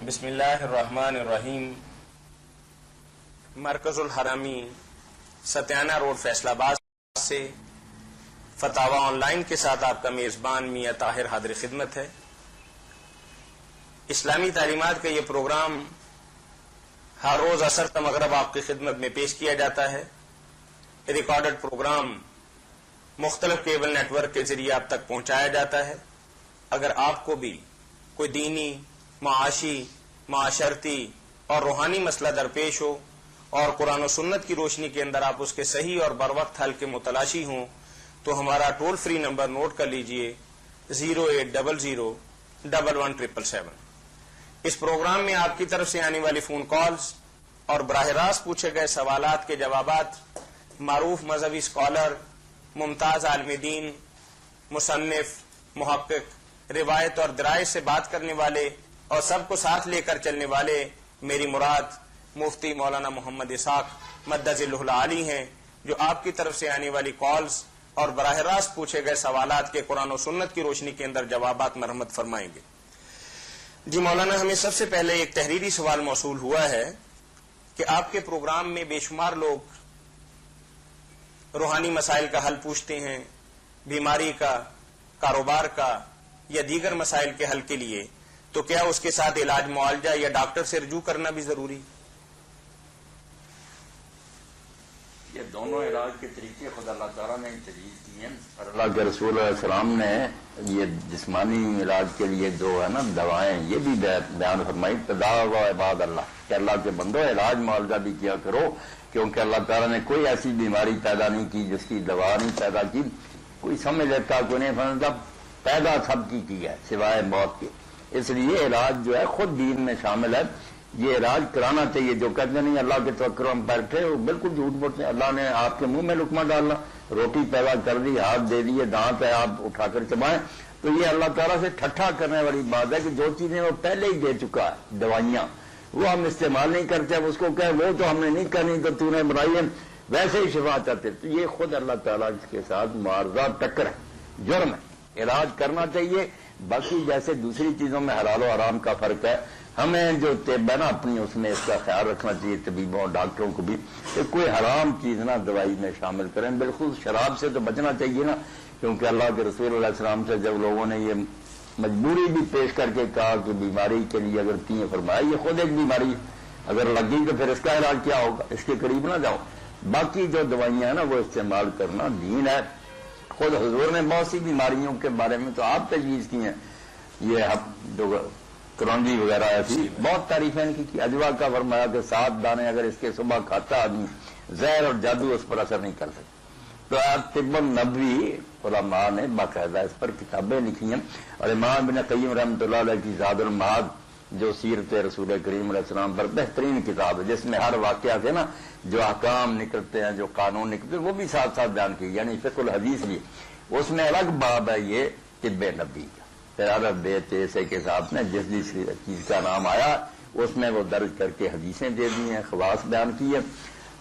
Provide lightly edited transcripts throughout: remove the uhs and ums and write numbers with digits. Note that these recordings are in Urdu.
بسم اللہ الرحمن الرحیم۔ مرکز الحرمی ستیانہ روڈ فیصل آباد سے فتاوی آن لائن کے ساتھ آپ کا میزبان میاں طاہر حاضر خدمت ہے۔ اسلامی تعلیمات کا یہ پروگرام ہر روز عصر تا مغرب آپ کی خدمت میں پیش کیا جاتا ہے۔ ریکارڈڈ پروگرام مختلف کیبل نیٹ ورک کے ذریعے آپ تک پہنچایا جاتا ہے۔ اگر آپ کو بھی کوئی دینی، معاشی، معاشرتی اور روحانی مسئلہ درپیش ہو اور قرآن و سنت کی روشنی کے اندر آپ اس کے صحیح اور بروقت حل کے متلاشی ہوں تو ہمارا ٹول فری نمبر نوٹ کر لیجئے 08001117777۔ اس پروگرام میں آپ کی طرف سے آنے والی فون کالز اور براہ راست پوچھے گئے سوالات کے جوابات معروف مذہبی اسکالر، ممتاز عالم دین، مصنف، محقق، روایت اور درائت سے بات کرنے والے اور سب کو ساتھ لے کر چلنے والے میری مراد مفتی مولانا محمد اسحاق مدظلہ العالی ہیں، جو آپ کی طرف سے آنے والی کالز اور براہ راست پوچھے گئے سوالات کے قرآن و سنت کی روشنی کے اندر جوابات مرحمت فرمائیں گے۔ جی مولانا، ہمیں سب سے پہلے ایک تحریری سوال موصول ہوا ہے کہ آپ کے پروگرام میں بے شمار لوگ روحانی مسائل کا حل پوچھتے ہیں، بیماری کا، کاروبار کا یا دیگر مسائل کے حل کے لیے، تو کیا اس کے ساتھ علاج معالجہ یا ڈاکٹر سے رجوع کرنا بھی ضروری؟ یہ دونوں علاج کے طریقے خود اللہ تعالیٰ نے تجویز کیے ہیں، اور اللہ کے رسول علیہ السلام نے یہ جسمانی علاج کے لیے جو ہے نا دوائیں، یہ بھی بیان فرمائی، تداووا عباد اللہ، کہ اللہ کے بندو علاج معالجہ بھی کیا کرو، کیونکہ اللہ تعالیٰ نے کوئی ایسی بیماری پیدا نہیں کی جس کی دوا نہیں پیدا کی۔ کوئی سمجھ لیتا، کوئی نہیں سمجھتا، پیدا سب کی ہے سوائے موت کے۔ اس لیے علاج جو ہے خود دین میں شامل ہے، یہ علاج کرانا چاہیے۔ جو کہتے نہیں اللہ کے توکل ہم بیٹھے، وہ بالکل جھوٹ بولتے ہیں۔ اللہ نے آپ کے منہ میں لقمہ ڈالنا، روٹی پیدا کر دی، ہاتھ دے دیے، دانت ہے، آپ اٹھا کر چبائیں، تو یہ اللہ تعالیٰ سے ٹھٹھا کرنے والی بات ہے کہ جو چیزیں وہ پہلے ہی دے چکا ہے، دوائیاں وہ ہم استعمال نہیں کرتے، اب اس کو کہ وہ تو ہم نے نہیں کرنی تو تو نے بنائی ہے، ویسے ہی شفا چاہتے، تو یہ خود اللہ تعالیٰ کے ساتھ معارضہ، ٹکر ہے، جرم ہے۔ علاج کرنا چاہیے۔ باقی جیسے دوسری چیزوں میں حلال و حرام کا فرق ہے، ہمیں جو طب ہے نا اپنی، اس میں اس کا خیال رکھنا چاہیے، طبیبوں اور ڈاکٹروں کو بھی، کہ کوئی حرام چیز نہ دوائی میں شامل کریں۔ بالکل شراب سے تو بچنا چاہیے نا، کیونکہ اللہ کے رسول علیہ السلام سے جب لوگوں نے یہ مجبوری بھی پیش کر کے کہا کہ بیماری کے لیے اگر پیئیں، فرمایا یہ خود ایک بیماری ہے، اگر لگی تو پھر اس کا علاج کیا ہوگا، اس کے قریب نہ جاؤ۔ باقی جو دوائیاں ہیں نا وہ استعمال کرنا دین ہے۔ خود حضور نے بہت سی بیماریوں کے بارے میں تو آپ تجویز کی ہیں، یہ جو کرونجی وغیرہ ایسی بہت تعریفیں ان کی اجوا کا فرمایا کہ 7 دانے اگر اس کے صبح کھاتا آدمی، زہر اور جادو اس پر اثر نہیں کر سکتا۔ تو طب النبوی علماء نے باقاعدہ اس پر کتابیں لکھی ہیں، اور امام ابن قیم رحمۃ اللہ علیہ کی زاد المعاد جو سیرت رسول کریم علیہ السلام پر بہترین کتاب ہے، جس میں ہر واقعہ سے نا جو احکام نکلتے ہیں، جو قانون نکلتے ہیں، وہ بھی ساتھ ساتھ بیان کی، یعنی فقہ الحدیث بھی۔ اس میں الگ باب ہے یہ طب نبی کا، تیارت بے تیسے کے ساتھ میں جس جس چیز کا نام آیا اس میں وہ درج کر کے حدیثیں دے دی ہیں، خواص بیان کی ہے۔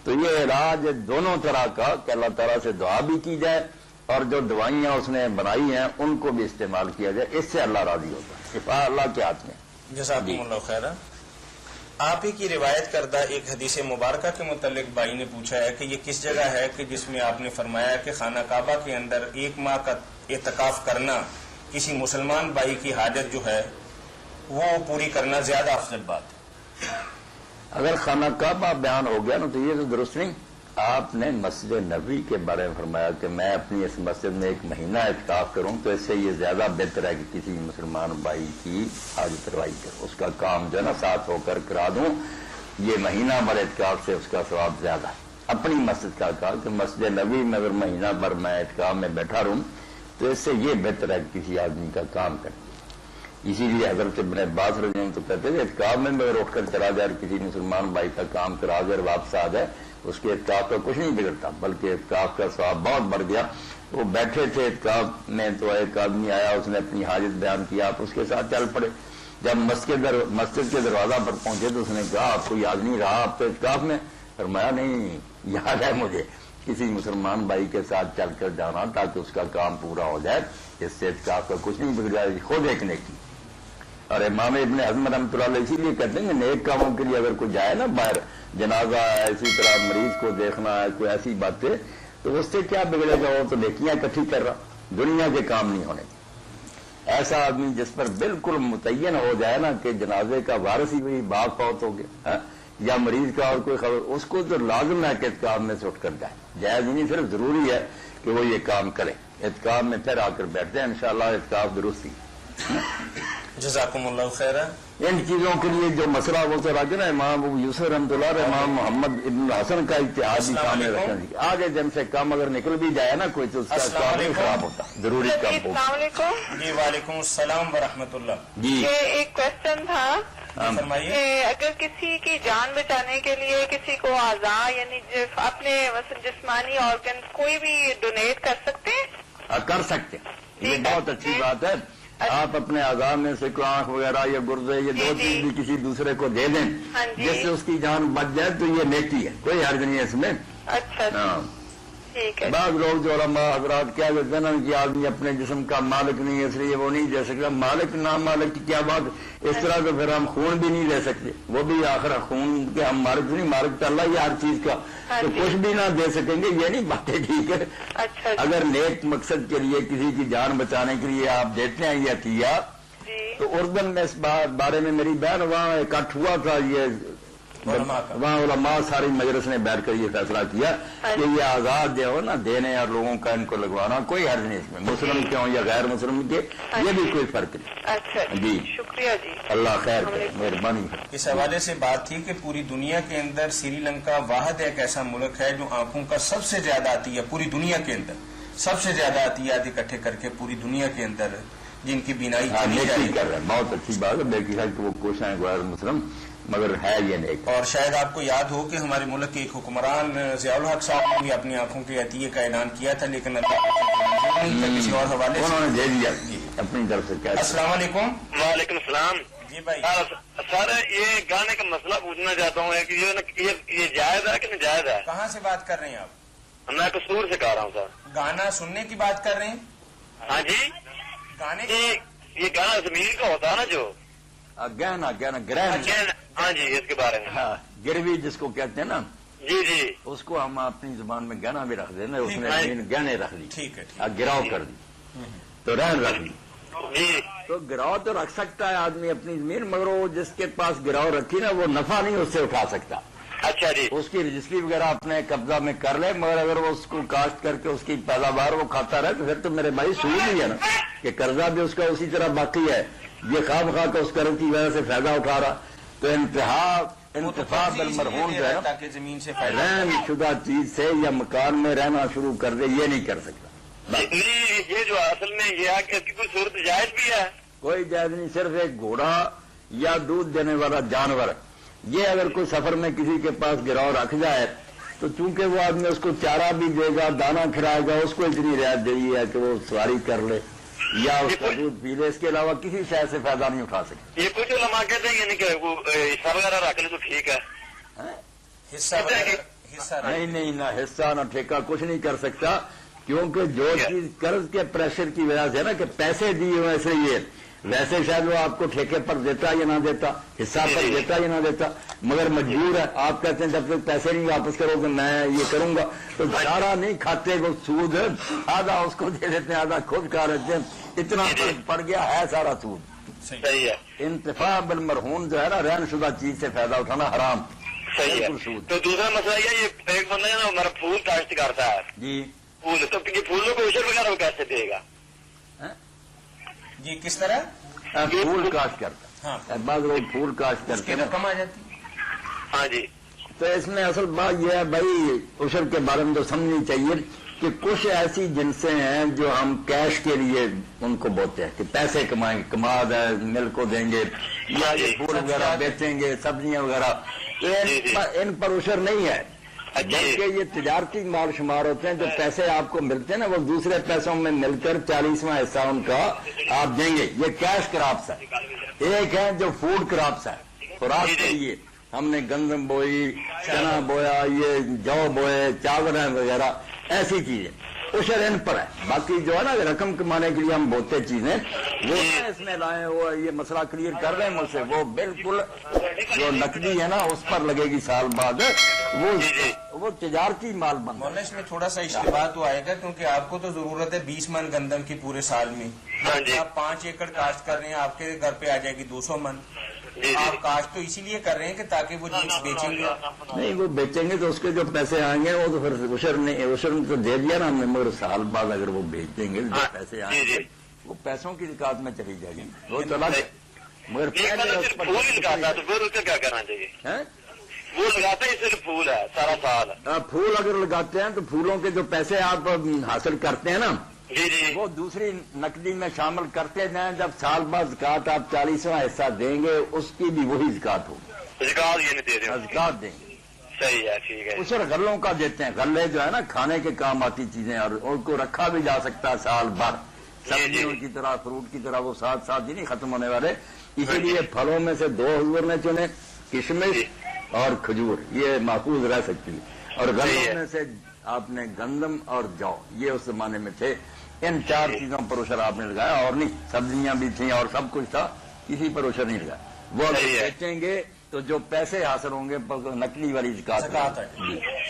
تو یہ علاج دونوں طرح کا کہ اللہ تعالیٰ سے دعا بھی کی جائے اور جو دوائیاں اس نے بنائی ہیں ان کو بھی استعمال کیا جائے، اس سے اللہ راضی ہوتا ہے۔ شفا اللہ کے ہاتھ میں۔ جزاکم اللہ خیر۔ آپ ہی کی روایت کردہ ایک حدیث مبارکہ کے متعلق بھائی نے پوچھا ہے کہ یہ کس جگہ ہے کہ جس میں آپ نے فرمایا کہ خانہ کعبہ کے اندر 1 ماہ کا اعتکاف کرنا کسی مسلمان بھائی کی حاجت جو ہے وہ پوری کرنا زیادہ افضل بات ہے۔ اگر خانہ کعبہ بیان ہو گیا نا تو یہ تو درست نہیں۔ آپ نے مسجد نبوی کے بارے میں فرمایا کہ میں اپنی اس مسجد میں 1 مہینہ اعتکاف کروں، تو اس سے یہ زیادہ بہتر ہے کہ کسی مسلمان بھائی کی حاجت روائی کروں، اس کا کام جو ہے نا ساتھ ہو کر کرا دوں۔ یہ مہینہ بھر اعتکاف سے اس کا ثواب زیادہ ہے۔ اپنی مسجد کا کہا کہ مسجد نبوی میں اگر مہینہ بھر میں اعتکاف میں بیٹھا رہوں تو اس سے یہ بہتر ہے کہ کسی آدمی کا کام کریں۔ اسی لیے حضرت ابن عباس رضی اللہ عنہ تو کہتے ہیں اعتکاف میں اگر اٹھ کر چلا جائے اور کسی مسلمان بھائی کا کام کرا جائے اور واپس آ جائے، اس کے اعتکاف کا کچھ نہیں بگڑتا، بلکہ اعتکاف کا ثواب بہت بڑھ گیا۔ وہ بیٹھے تھے اعتکاف میں تو ایک آدمی آیا، اس نے اپنی حاجت بیان کیا، آپ اس کے ساتھ چل پڑے۔ جب مسجد کے دروازہ پر پہنچے تو اس نے کہا آپ کو یاد نہیں رہا آپ تو اعتکاف میں؟ فرمایا نہیں، یاد ہے مجھے، کسی مسلمان بھائی کے ساتھ چل کر جانا تاکہ اس کا کام پورا ہو جائے، اس سے اعتکاف کا کچھ نہیں بگڑ جائے، خود ایک نیکی۔ اور امام ابن حزم رحمۃ اللہ علیہ اسی لیے کہتے ہیں کہ نیک کاموں کے لیے اگر کوئی جائے نا باہر، جنازہ ہے، اسی طرح مریض کو دیکھنا ہے، کوئی ایسی باتیں، تو اس سے کیا بگڑے گا؟ وہ تو نیکیاں اکٹھی کر رہا، دنیا کے کام نہیں ہونے۔ ایسا آدمی جس پر بالکل متعین ہو جائے نا کہ جنازے کا وارث ہی وہی باپ فوت ہو گیا یا مریض کا اور کوئی خبر، اس کو تو لازم ہے کہ اعتکاف میں سے اٹھ کر جائے، جائز نہیں، صرف ضروری ہے کہ وہ یہ کام کرے، اعتکاف میں پھر آ کر بیٹھتے ہیں انشاءاللہ اعتکاف درستی۔ جزاکم اللہ خیرہ۔ ان چیزوں کے لیے جو مسئلہ وہ سر آگے نا امام ابو یوسف رحمۃ اللہ اور امام محمد ابن حسن کا اتحادی سامنے رکھنا چاہیے۔ آگے دن سے کم اگر نکل بھی جائے نا کوئی تو اس کا کام نہیں خراب ہوتا، ضروری کام ہوتا۔ السلام علیکم۔ جی وعلیکم السلام ورحمۃ اللہ۔ جی یہ ایک کوشچن تھا فرمائیے۔ کہ اگر کسی کی جان بچانے کے لیے کسی کو اعضاء یعنی اپنے مثلا جسمانی آرگن کوئی بھی ڈونیٹ کر سکتے ہیں؟ کر سکتے ہیں، یہ بہت اچھی بات ہے۔ آپ اپنے اعضاء میں سے کوئی آنکھ وغیرہ یا گردے یہ دو چیز بھی کسی دوسرے کو دے دیں جس سے اس کی جان بچ جائے تو یہ نیکی ہے، کوئی حرج نہیں ہے اس میں۔ اچھا ٹھیک ہے۔ بعض لوگ جو علماء حضرات کیا کہتے ہیں نا کہ آدمی اپنے جسم کا مالک نہیں ہے اس لیے وہ نہیں دے سکتا، مالک نام مالک کی کیا بات، اس طرح تو پھر ہم خون بھی نہیں دے سکتے، وہ بھی آخر خون کے ہم مالک نہیں، مالک تو اللہ ہی ہر چیز کا، تو کچھ بھی نہ دے سکیں گے، یہ نہیں باتیں ٹھیک ہے۔ اگر نیک مقصد کے لیے کسی کی جان بچانے کے لیے آپ دیتے ہیں یا کیا تو اردن میں اس بارے میں میری بہن وہاں اکٹھ ہوا تھا، یہ وہاں علماء ساری مجلس نے بیٹھ کر یہ فیصلہ کیا کہ یہ آزاد جو ہو نا دینے اور لوگوں کا ان کو لگوانا کوئی حرج نہیں اس میں، مسلم کے ہوں یا غیر مسلم کے، یہ بھی کوئی فرق نہیں۔ اچھا جی شکریہ جی، اللہ خیر کرے، مہربانی۔ اس حوالے سے بات تھی کہ پوری دنیا کے اندر سری لنکا واحد ایک ایسا ملک ہے جو آنکھوں کا سب سے زیادہ عطیہ پوری دنیا کے اندر سب سے زیادہ عطیات اکٹھے کر کے پوری دنیا کے اندر جن کی بینائی نیکی کر رہے ہیں، بہت اچھی بات ہے، بے ہے کہ وہ کوشاں غیر مسلم مگر ہے یہ نیک۔ اور شاید آپ کو یاد ہو کہ ہمارے ملک کے ایک حکمران ضیاء الحق صاحب نے بھی اپنی آنکھوں کے عطیے کا اعلان کیا تھا لیکن کسی اور حوالے سے انہوں نے دے دیا اپنی طرف سے۔ کیا السلام علیکم۔ وعلیکم السلام۔ جی بھائی سر یہ گانے کا مسئلہ پوچھنا چاہتا ہوں کہ یہ جائز ہے کہ ناجائز ہے؟ کہاں سے بات کر رہے ہیں آپ؟ میں قصور سے کہہ رہا ہوں سر۔ گانا سننے کی بات کر رہے ہیں؟ ہاں جی، گانے یہ گانا زمین کا ہوتا ہے نا جو گہنا گرہن، ہاں جی اس کے بارے میں۔ ہاں گروی جس کو کہتے ہیں نا، جی جی اس کو ہم اپنی زبان میں گہنا بھی رکھ دینا، اس نے گہنے رکھ لی، ٹھیک ہے گراؤ کر دی تو رہن رکھ لی، جی تو گراؤ تو رکھ سکتا ہے آدمی اپنی زمین، مگر وہ جس کے پاس گراؤ رکھی نا وہ نفع نہیں اس سے اٹھا سکتا، اچھا جی اس کی رجسٹری وغیرہ اپنے قبضہ میں کر لے، مگر اگر وہ اس کو کاشت کر کے اس کی پیداوار وہ کھاتا رہے تو پھر تو میرے بھائی سود ہی ہے نا، کہ قرضہ بھی اس کا اسی طرح باقی ہے، یہ خواہ بخواہ کا اس قرض کی وجہ سے فائدہ اٹھا رہا، تو انتفاع بالمرہون جو ہے تاکہ زمین سے رہن شدہ چیز سے یا مکان میں رہنا شروع کر دے، یہ نہیں کر سکتا۔ یہ جو اصل میں یہ ہے کہ اس کی کوئی صورت جائز بھی ہے؟ کوئی جائز نہیں، صرف ایک گھوڑا یا دودھ دینے والا جانور، یہ اگر کوئی سفر میں کسی کے پاس گراؤ رکھ جائے تو چونکہ وہ آدمی اس کو چارہ بھی دے گا، دانا کھلائے گا، اس کو اتنی رعایت دی ہے کہ وہ سواری کر لے یا اس کا دودھ پی لے، اس کے علاوہ کسی شے سے فائدہ نہیں اٹھا سکتے۔ یہ کچھ علماء کہتے ہیں یعنی کہ وہ حصہ وغیرہ رکھ لے تو ٹھیک ہے؟ حصہ نہیں، نہ حصہ نہ ٹھیکہ کچھ نہیں کر سکتا، کیونکہ جو چیز قرض کے پریشر کی وجہ سے نا کہ پیسے دیے ہوئے سے یہ ویسے شاید وہ آپ کو ٹھیکے پر دیتا یا نہ دیتا، حصہ پر دیتا یا نہ دیتا، مگر مجبور ہے، آپ کہتے ہیں جب تک پیسے نہیں واپس کرو گے میں یہ کروں گا، تو سارا نہیں کھاتے وہ سود، آدھا اس کو دے دیتے ہیں آدھا خود کھا لیتے ہیں، اتنا پڑ گیا ہے سارا سود۔ صحیح ہے۔ انتفاع بالمرہون جو ہے نا رہن شدہ چیز سے فائدہ اٹھانا حرام، صحیح ہے۔ سود۔ تو دوسرا مسئلہ یہ ایک بندہ ہے نا ہمارا پھول کاشت کرتا ہے، جی پھول، تو یہ پھولوں کو اشر وغیرہ وہ کیسے دے گا؟ جی کس طرح پھول کاشت کرتا ہے، بعض لوگ پھول کاشت کرتے ہیں، رقم آ جاتی؟ ہاں جی، تو اس میں اصل بات یہ ہے بھائی عشر کے بارے میں تو سمجھنی چاہیے کہ کچھ ایسی جنسیں ہیں جو ہم کیش کے لیے ان کو بوتے ہیں کہ پیسے کمائیں گے، کماد ہے مل کو دیں گے یا یہ پھول وغیرہ بیچیں گے، سبزیاں وغیرہ، ان پر عشر نہیں ہے، بلکہ یہ تجارتی مال شمار ہوتے ہیں، جو پیسے آپ کو ملتے ہیں نا وہ دوسرے پیسوں میں مل کر 40واں حصہ ان کا آپ دیں گے، یہ کیش کراپس ہے۔ ایک ہے جو فوڈ کراپس ہے، خوراک کے لیے ہم نے گندم بوئی، چنا بویا، یہ جو بوئے، چاول وغیرہ ایسی چیزیں، عشر ان پر ہے. باقی جو ہے نا رقم کمانے کے لیے ہم بولتے چیزیں وہ اس میں لائے ہوا یہ مسئلہ کلیئر کر رہے ہیں مجھ سے. وہ بالکل جو نقدی ہے نا اس پر لگے گی سال بعد, وہ تجارتی مال بن. مولانا اس میں تھوڑا سا اشتباہ تو آئے گا کیونکہ آپ کو تو ضرورت ہے 20 من گندم کی پورے سال میں. آپ 5 ایکڑ کاشت کر رہے ہیں, آپ کے گھر پہ آ جائے گی 200 من. آپ کاشت تو اسی لیے کر رہے ہیں کہ تاکہ وہ جنس بیچیں گے. نہیں, وہ بیچیں گے تو اس کے جو پیسے آئیں گے وہ تو پھر عشر تو دے دیا نا ہم نے, مگر سال بعد اگر وہ بیچ دیں گے جو پیسے آئیں گے وہ پیسوں کی زکات میں چلی جائے گی. وہ چلا مگر پھول لگاتا تو پھر اسے کیا کرنا چاہیے؟ وہ لگاتے ہیں صرف پھول ہے سارا سال. پھول اگر لگاتے ہیں تو پھولوں کے جو پیسے آپ حاصل کرتے ہیں نا جی جی وہ دوسری نقدی میں شامل کرتے جائیں. جب سال بعد زکات آپ 40واں حصہ دیں گے اس کی بھی وہی زکات ہوگی. زکات یہ نہیں دے رہے, زکات دیں گے. صحیح ہے, ٹھیک ہے. عشر غلوں کا دیتے ہیں. غلے جو ہے نا کھانے کے کام آتی چیزیں اور ان کو رکھا بھی جا سکتا ہے سال بھر. سبزیوں کی طرح فروٹ کی طرح وہ ساتھ ساتھ ہی نہیں ختم ہونے والے. اسی لیے پھلوں میں سے 2 حضور نے چنے, کشمش اور کھجور, یہ محفوظ رہ سکتی ہے. اور غلوں میں سے آپ نے گندم اور جو, یہ اس زمانے میں تھے. ان 4 چیزوں پر عشر آپ نے لگایا اور نہیں, سبزیاں بھی تھیں اور سب کچھ تھا, کسی پر عشر نہیں لگایا. وہ اگر بیچیں گے تو جو پیسے حاصل ہوں گے نقلی والی زکات ہے.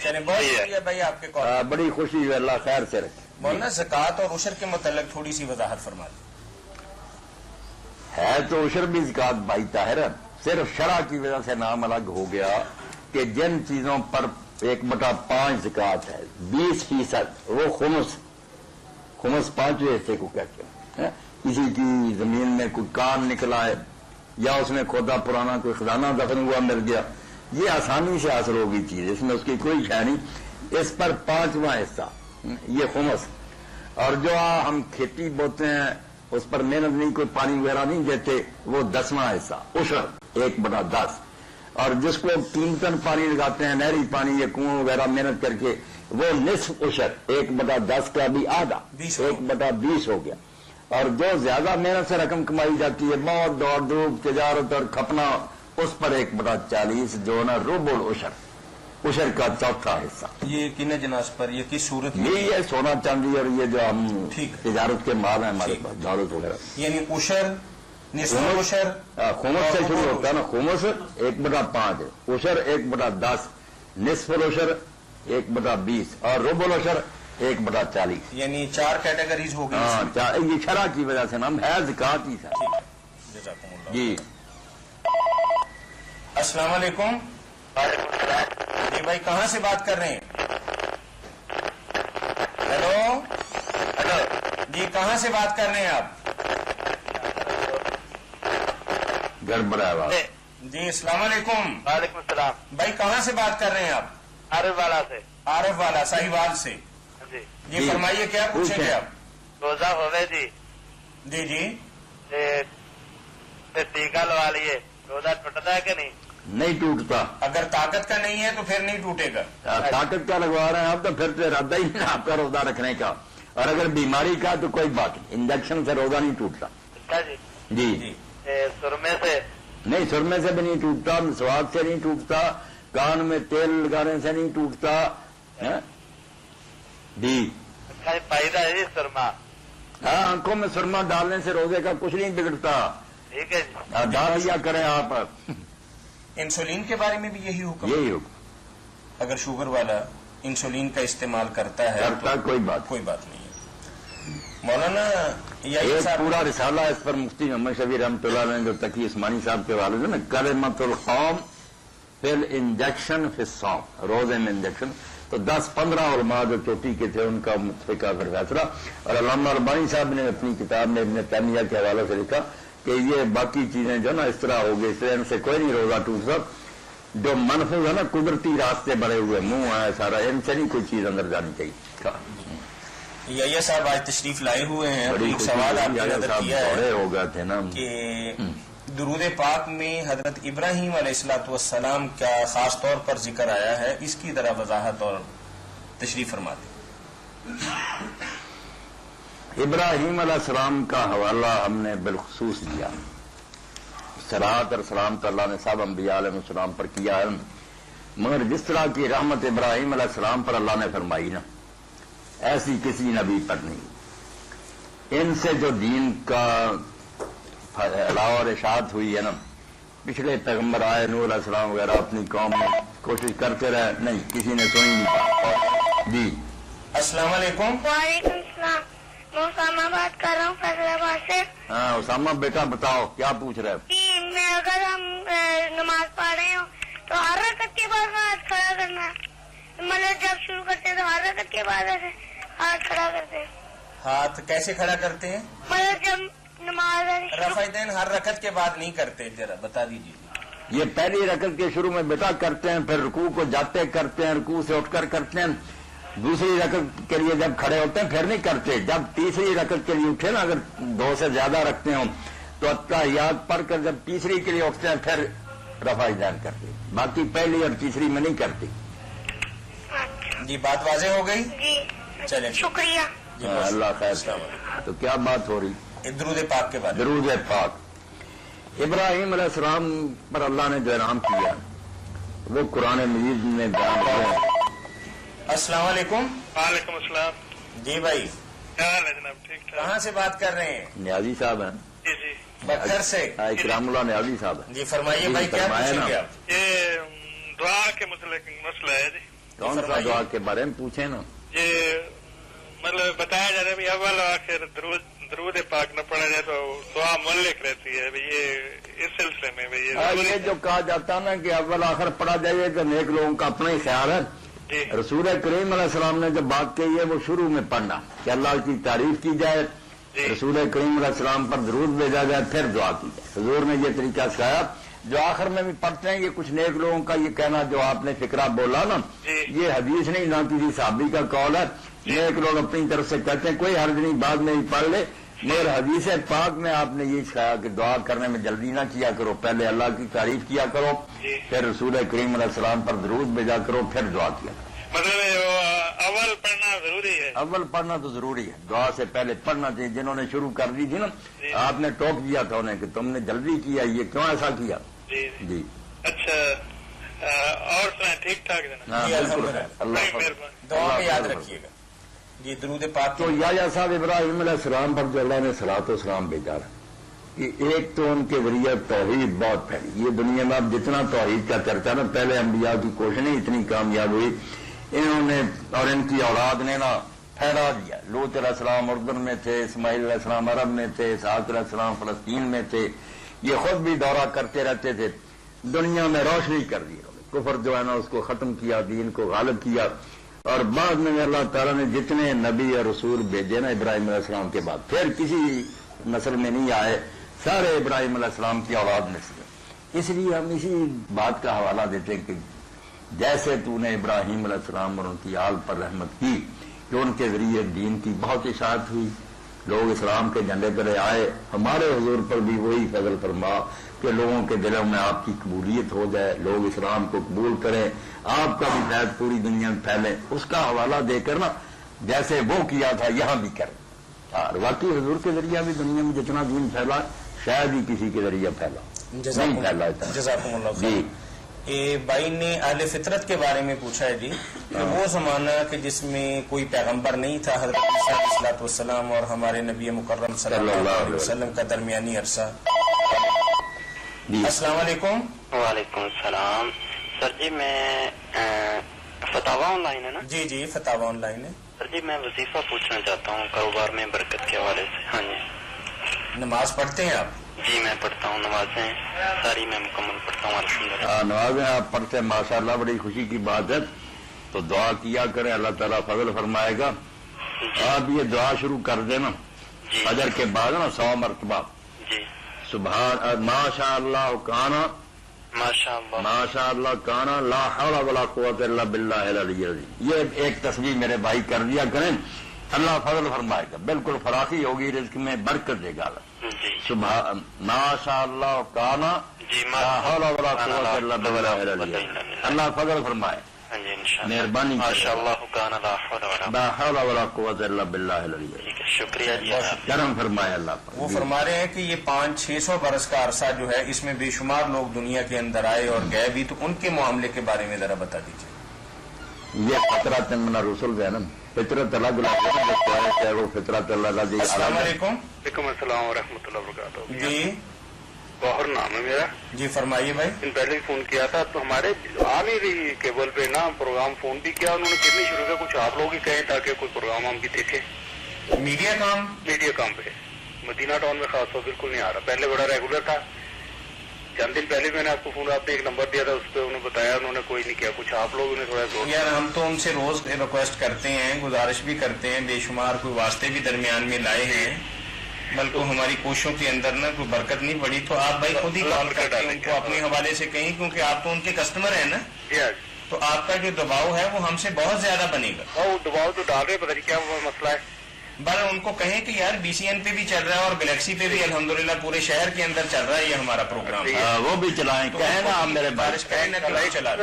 چلیں, بہت شکریہ بھائی آپ کے کال. بڑی خوشی ہے, اللہ خیر سے رکھے. مولانا زکات اور عشر کے متعلق تھوڑی سی وضاحت فرما دیں. ہے تو عشر بھی زکات بھائی طاہر, صرف شرع کی وجہ سے نام الگ ہو گیا کہ جن چیزوں پر 1/5 زکات ہے 20% وہ خمس 5ویں حصے کو کہتے ہیں. کسی کی زمین میں کوئی کان نکلا ہے یا اس میں کھودا پرانا کوئی خزانہ دفن ہوا مل گیا, یہ آسانی سے حاصل ہوگی چیز, اس میں اس کی کوئی شے نہیں. اس پر 5واں حصہ یہ خمس. اور جو ہم کھیتی بوتے ہیں اس پر محنت نہیں, کوئی پانی وغیرہ نہیں دیتے, وہ 10واں حصہ عشر 1/10. اور جس کو قیمتاً پانی لگاتے ہیں, نہری پانی یا کنواں وغیرہ محنت کر کے, وہ نصف عشر 1/10 کا بھی آدھا 1/20 ہو گیا. اور جو زیادہ محنت سے رقم کمائی جاتی ہے, موت دوڑ دھوپ تجارت اور کھپنا, اس پر 1/40 جو نا ربع عشر کا 4تھا حصہ. یہ کن جناس پر, یہ کس صورت میں؟ یہ سونا چاندی اور یہ جو ہم تجارت کے مال ہیں ہمارے پاس, دولت وغیرہ. یعنی عشر نصف عشر خمس سے شروع ہوتا ہے نا. خمس 1/5, عشر 1/10, نصف العشر 1/20 اور ربع العشر 1/40. یعنی 4 کیٹیگریز ہو گئی. ہاں, یہ شرع کی وجہ سے نام ہے زکات ہی تھا. جی السلام علیکم. جی بھائی کہاں سے بات کر رہے ہیں؟ ہیلو جی, کہاں سے بات کر رہے ہیں آپ؟ گڑبڑ ہے بات. جی السلام علیکم. وعلیکم السلام. بھائی کہاں سے بات کر رہے ہیں آپ؟ عارف والا سے. عارف والا ساہیوال سے. جی فرمائیے, کیا پوچھیں گے آپ؟ روزہ ہوئے جی. جی جی. ٹیکا لوا لیے, روزہ ٹوٹتا ہے کہ نہیں؟ نہیں ٹوٹتا. اگر طاقت کا نہیں ہے تو پھر نہیں ٹوٹے گا. طاقت کا لگوا رہے ہیں آپ تو پھر تو ارادہ ہی نہیں آپ کا روزہ رکھنے کا. اور اگر بیماری کا تو کوئی بات نہیں, انجیکشن سے روزہ نہیں ٹوٹتا. جی سرمے سے نہیں, سرمے سے بھی نہیں ٹوٹتا, مسواک سے نہیں ٹوٹتا, کان میں تیل لگانے سے نہیں ٹوٹتا. جی فائدہ ہے جی سرما. ہاں, آنکھوں میں سرما ڈالنے سے روزے کا کچھ نہیں بگڑتا. ٹھیک ہے جی, ڈال لیا کریں آپ. انسولین کے بارے میں بھی یہی حکم. یہی حکم. اگر شوگر والا انسولین کا استعمال کرتا ہے تو کوئی بات نہیں ہے. مولانا ایک پورا رسالہ اس پر مفتی محمد شفیع رحمۃ اللہ علیہ جو تقی عثمانی صاحب کے والد ہے نا, کلمۃ القوم فی الانجیکشن فی الصوم, روزے میں انجیکشن. تو 10-15 علماء جو چوٹی کے تھے ان کا متفقہ پھر فیصلہ. اور علامہ البانی صاحب نے اپنی کتاب میں ابن تیمیہ کے حوالے سے لکھا کہ یہ باقی چیزیں جو نا اس طرح ہو گئی, اس طرح ان سے کوئی نہیں روزہ ٹوٹ سکتا. جو منفذ ہے نا, قدرتی راستے بڑے ہوئے, منہ ہے سارا, ان سے نہیں کوئی چیز اندر جانی چاہیے. یہ صاحب آج تشریف لائے ہوئے ہیں. ایک سوال آپ نے نظر کیا ہے ہو گئے تھے نا کہ درود پاک میں حضرت ابراہیم علیہ الصلوۃ والسلام کا خاص طور پر ذکر آیا ہے, اس کی ذرا وضاحت اور تشریح فرما دیں. ابراہیم علیہ السلام کا حوالہ ہم نے بالخصوص دیا. صلاۃ اور سلام تو اللہ نے سب انبیاء علیہ السلام پر کیا ہے, مگر جس طرح کی رحمت ابراہیم علیہ السلام پر اللہ نے فرمائی نا, ایسی کسی نبی پر نہیں. ان سے جو دین کا علاوہ اور اشاعت ہوئی ہے نا، پچھلے پیغمبر آئے نوح علیہ السلام وغیرہ اپنی قوم میں کوشش کرتے رہے، نہیں کسی نے سنی نہیں. جی السلام علیکم. وعلیکم السلام. میں اسامہ بات کر رہا ہوں فیصل آباد سے. ہاں اسامہ بیٹا بتاؤ کیا پوچھ رہے ہیں؟ جی میں اگر ہم نماز پڑھ رہے ہوں تو ہر رکعت کے بعد ہاتھ کھڑا کرنا ہے. مطلب جب شروع کرتے ہیں تو ہر رکعت کے بعد ایسے ہاتھ کھڑا کرتے ہیں. ہاتھ کیسے کھڑا کرتے ہیں؟ مطلب جب نماز رفع دین ہر رکعت کے بعد نہیں کرتے، ذرا بتا دیجیے. یہ پہلی رکعت کے شروع میں بیٹا کرتے ہیں، پھر رکوع کو جاتے کرتے ہیں، رکوع سے اٹھ کر کرتے ہیں. دوسری رکعت کے لیے جب کھڑے ہوتے ہیں پھر نہیں کرتے. جب تیسری رکعت کے لیے اٹھے نا، اگر 2 سے زیادہ رکھتے ہوں تو اتحیات پڑھ کر جب تیسری کے لیے اٹھتے ہیں پھر رفع دین کرتے. باقی پہلی اور تیسری میں نہیں کرتے. جی بات واضح ہو گئی. جی چلیں شکریہ. جی اللہ خیر. تو کیا بات ہو رہی؟ درود پاک کے بعد. درود پاک. ابراہیم علیہ السلام پر اللہ نے جو انعام کیا وہ قرآن مجید میں بیان کیا. السلام علیکم. وعلیکم السلام. جی بھائی کیا حال ہے جناب؟ ٹھیک ٹھاک. کہاں سے بات کر رہے ہیں؟ نیازی صاحب ہیں. جی جی. بکھر سے. اکرام اللہ نیازی صاحب ہیں. جی فرمائیے بھائی کیا فرمائے پوچھیں گے نا. آپ؟ یہ دعا کے مسئلہ ہے جی. کون سا فرمائیے. دعا کے بارے میں پوچھیں نا؟ یہ مطلب بتایا جا رہا ہے بھی اول و آخر درود پاک نہ پڑھا جائے تو دعا معلق رہتی ہے. یہ اس سلسلے میں یہ جو کہا جاتا نا کہ اول آخر پڑھا جائے تو نیک لوگوں کا اپنا ہی خیال ہے. جی رسول کریم علیہ السلام نے جو بات کہی ہے وہ شروع میں پڑھنا کہ اللہ کی تعریف کی جائے، جی. رسول کریم علیہ السلام پر درود بھیجا جائے، پھر دعا کی جائے. حضور نے یہ طریقہ سکھایا. جو آخر میں بھی پڑھتے ہیں یہ کچھ نیک لوگوں کا یہ کہنا جو آپ نے فکرہ بولا نا، جی. یہ حدیث نہیں نہ کسی صحابی کا قول ہے. نیک لوگ اپنی طرف سے کہتے ہیں کوئی حرج نہیں، بعد میں ہی پڑھ لے. مگر حدیث پاک میں آپ نے یہ سکھایا کہ دعا کرنے میں جلدی نہ کیا کرو، پہلے اللہ کی تعریف کیا کرو، جی. پھر رسول کریم علیہ السلام پر درود بھیجا کرو، پھر دعا کیا کرو. مطلب اول پڑھنا ضروری ہے. اول پڑھنا تو ضروری ہے، دعا سے پہلے پڑھنا چاہیے. جنہوں نے شروع کر دی تھی نا، جی. آپ نے ٹوک دیا تھا انہیں کہ تم نے جلدی کیا، یہ کیوں ایسا کیا؟ جی جی اچھا. اور سنائیں ٹھیک ٹھاک جناب. ہاں جی، بالکل الحمدللہ. ہے. اللہ مہربانی. دعا میں یاد اللہ رکھیے گا. جی درود پاک تو یا صاحب ابراہیم علیہ السلام پر جو اللہ نے صلاۃ و سلام بھیجا کہ ایک تو ان کے ذریعے توحید بہت پھیلی. یہ دنیا میں اب جتنا توحید کا چرچا نا، پہلے انبیاء کی کوشش نہیں اتنی کامیاب ہوئی. انہوں نے اور ان کی اولاد نے نا پھیلا دیا. لوط علیہ السلام اردن میں تھے، اسماعیل علیہ السلام عرب میں تھے، اسحاق علیہ السلام فلسطین میں تھے. یہ خود بھی دورہ کرتے رہتے تھے. دنیا میں روشنی کر دی. کفر جو ہے نا اس کو ختم کیا، دین کو غالب کیا. اور بعد میں اللہ تعالیٰ نے جتنے نبی اور رسول بھیجے نا ابراہیم علیہ السلام کے بعد، پھر کسی نسل میں نہیں آئے، سارے ابراہیم علیہ السلام کی اولاد میں سے. اس لیے ہم اسی بات کا حوالہ دیتے ہیں کہ جیسے تو نے ابراہیم علیہ السلام اور ان کی آل پر رحمت کی کہ ان کے ذریعے دین کی بہت اشاعت ہوئی، لوگ اسلام کے جھنڈے پر آئے، ہمارے حضور پر بھی وہی فضل فرما کہ لوگوں کے دلوں میں آپ کی قبولیت ہو جائے، لوگ اسلام کو قبول کریں، آپ کا بھی فیض پوری دنیا میں پھیلے. اس کا حوالہ دے کر نا جیسے وہ کیا تھا یہاں بھی کریں. اور واقعی حضور کے ذریعہ بھی دنیا میں جتنا دین پھیلا شاید ہی کسی کے ذریعہ پھیلا نہیں پھیلا. جزاکم اللہ خیر. جی یہ بھائی نے اہل فطرت کے بارے میں پوچھا ہے جی کہ وہ زمانہ کہ جس میں کوئی پیغمبر نہیں تھا، حضرت عیسیٰ علیہ الصلوۃ والسلام اور ہمارے نبی مکرم صلی اللہ علیہ وسلم کا درمیانی عرصہ. جی السلام علیکم. وعلیکم السلام. سر جی میں فتاوا آن لائن ہے نا؟ جی جی فتاوا آن لائن ہے. سر جی میں وظیفہ پوچھنا چاہتا ہوں کاروبار میں برکت کے حوالے سے. ہاں جی. نماز پڑھتے ہیں آپ؟ جی میں پڑھتا ہوں، نمازیں ساری میں مکمل پڑھتا ہوں الحمدللہ. نمازیں آپ پڑھتے ہیں ماشاءاللہ، بڑی خوشی کی بات ہے. تو دعا کیا کریں، اللہ تعالیٰ فضل فرمائے گا. آپ یہ دعا شروع کر دینا جی فجر کے بعد نا 100 مرتبہ جی. سبحان ماشاء اللہ کانا ماشاء اللہ. ماشاء اللہ کانا لا حول ولا قوت الا باللہ العلی العظیم. یہ ایک تصویر میرے بھائی کر دیا کریں، اللہ فضل فرمائے گا، بالکل فراخی ہوگی، رزق میں برکت دے گا. جی سبحان ماشاء اللہ کانا جی. لا حول ولا قوت الا باللہ العلی العظیم. اللہ فضل فرمائے، ہاں جی انشاءاللہ. مہربانی ماشاء اللہ کان لا حول ولا لا حول ولا قوت الا باللہ العلی العظیم. ٹھیک ہے، شکریہ جی. کرم فرمائے اللہ پر. وہ فرما رہے ہیں کہ یہ 500-600 برس کا عرصہ جو ہے اس میں بے شمار لوگ دنیا کے اندر آئے اور گئے بھی، تو ان کے معاملے کے بارے میں ذرا بتا دیجیے. یہ خطرہ من الرسل ہے نا. فطرت الگ الگ ہے وہ فطرت اللہ السلام علیکم. وعلیکم السلام ورحمۃ اللہ وبرکاتہ. جی گوہر نام ہے میرا. جی فرمائیے بھائی. دن پہلے بھی فون کیا تھا تو ہمارے آ نہیں رہی کیبل پہ نا پروگرام. فون بھی کیا انہوں نے کرنی شروع کیا. کچھ آپ لوگ ہی کہیں تاکہ کوئی پروگرام ہم بھی دیکھیں. میڈیا کام پہ مدینہ ٹاؤن میں خاص طور بالکل نہیں آ رہا. پہلے بڑا ریگولر تھا. چند دن پہلے میں نے آپ کو فون آپ نے ایک نمبر دیا تھا اس پہ انہوں نے بتایا انہوں نے کوئی نہیں کیا. کچھ آپ لوگوں نے تھوڑا زور. یار ہم تو ان سے روز ریکویسٹ کرتے ہیں, گزارش بھی کرتے ہیں, بے شمار کوئی واسطے بھی درمیان میں لائے ہیں, بلکہ ہماری کوششوں کے اندر نا کوئی برکت نہیں پڑی. تو آپ بھائی خود ہی کال کر کے ان کو اپنے حوالے سے کہیں, کیونکہ آپ تو ان کے کسٹمر ہیں نا, تو آپ کا جو دباؤ ہے وہ ہم سے بہت زیادہ بنے گا. وہ دباؤ تو ڈال رہے پتہ نہیں کیا مسئلہ ہے. بل ان کو کہیں کہ یار بی سی این پہ بھی چل رہا ہے اور گلیکسی پہ بھی الحمدللہ پورے شہر کے اندر چل رہا ہے یہ ہمارا پروگرام. وہ بھی چلائیں. کہیں نا آپ میرے بارش کہیں نہ چلا.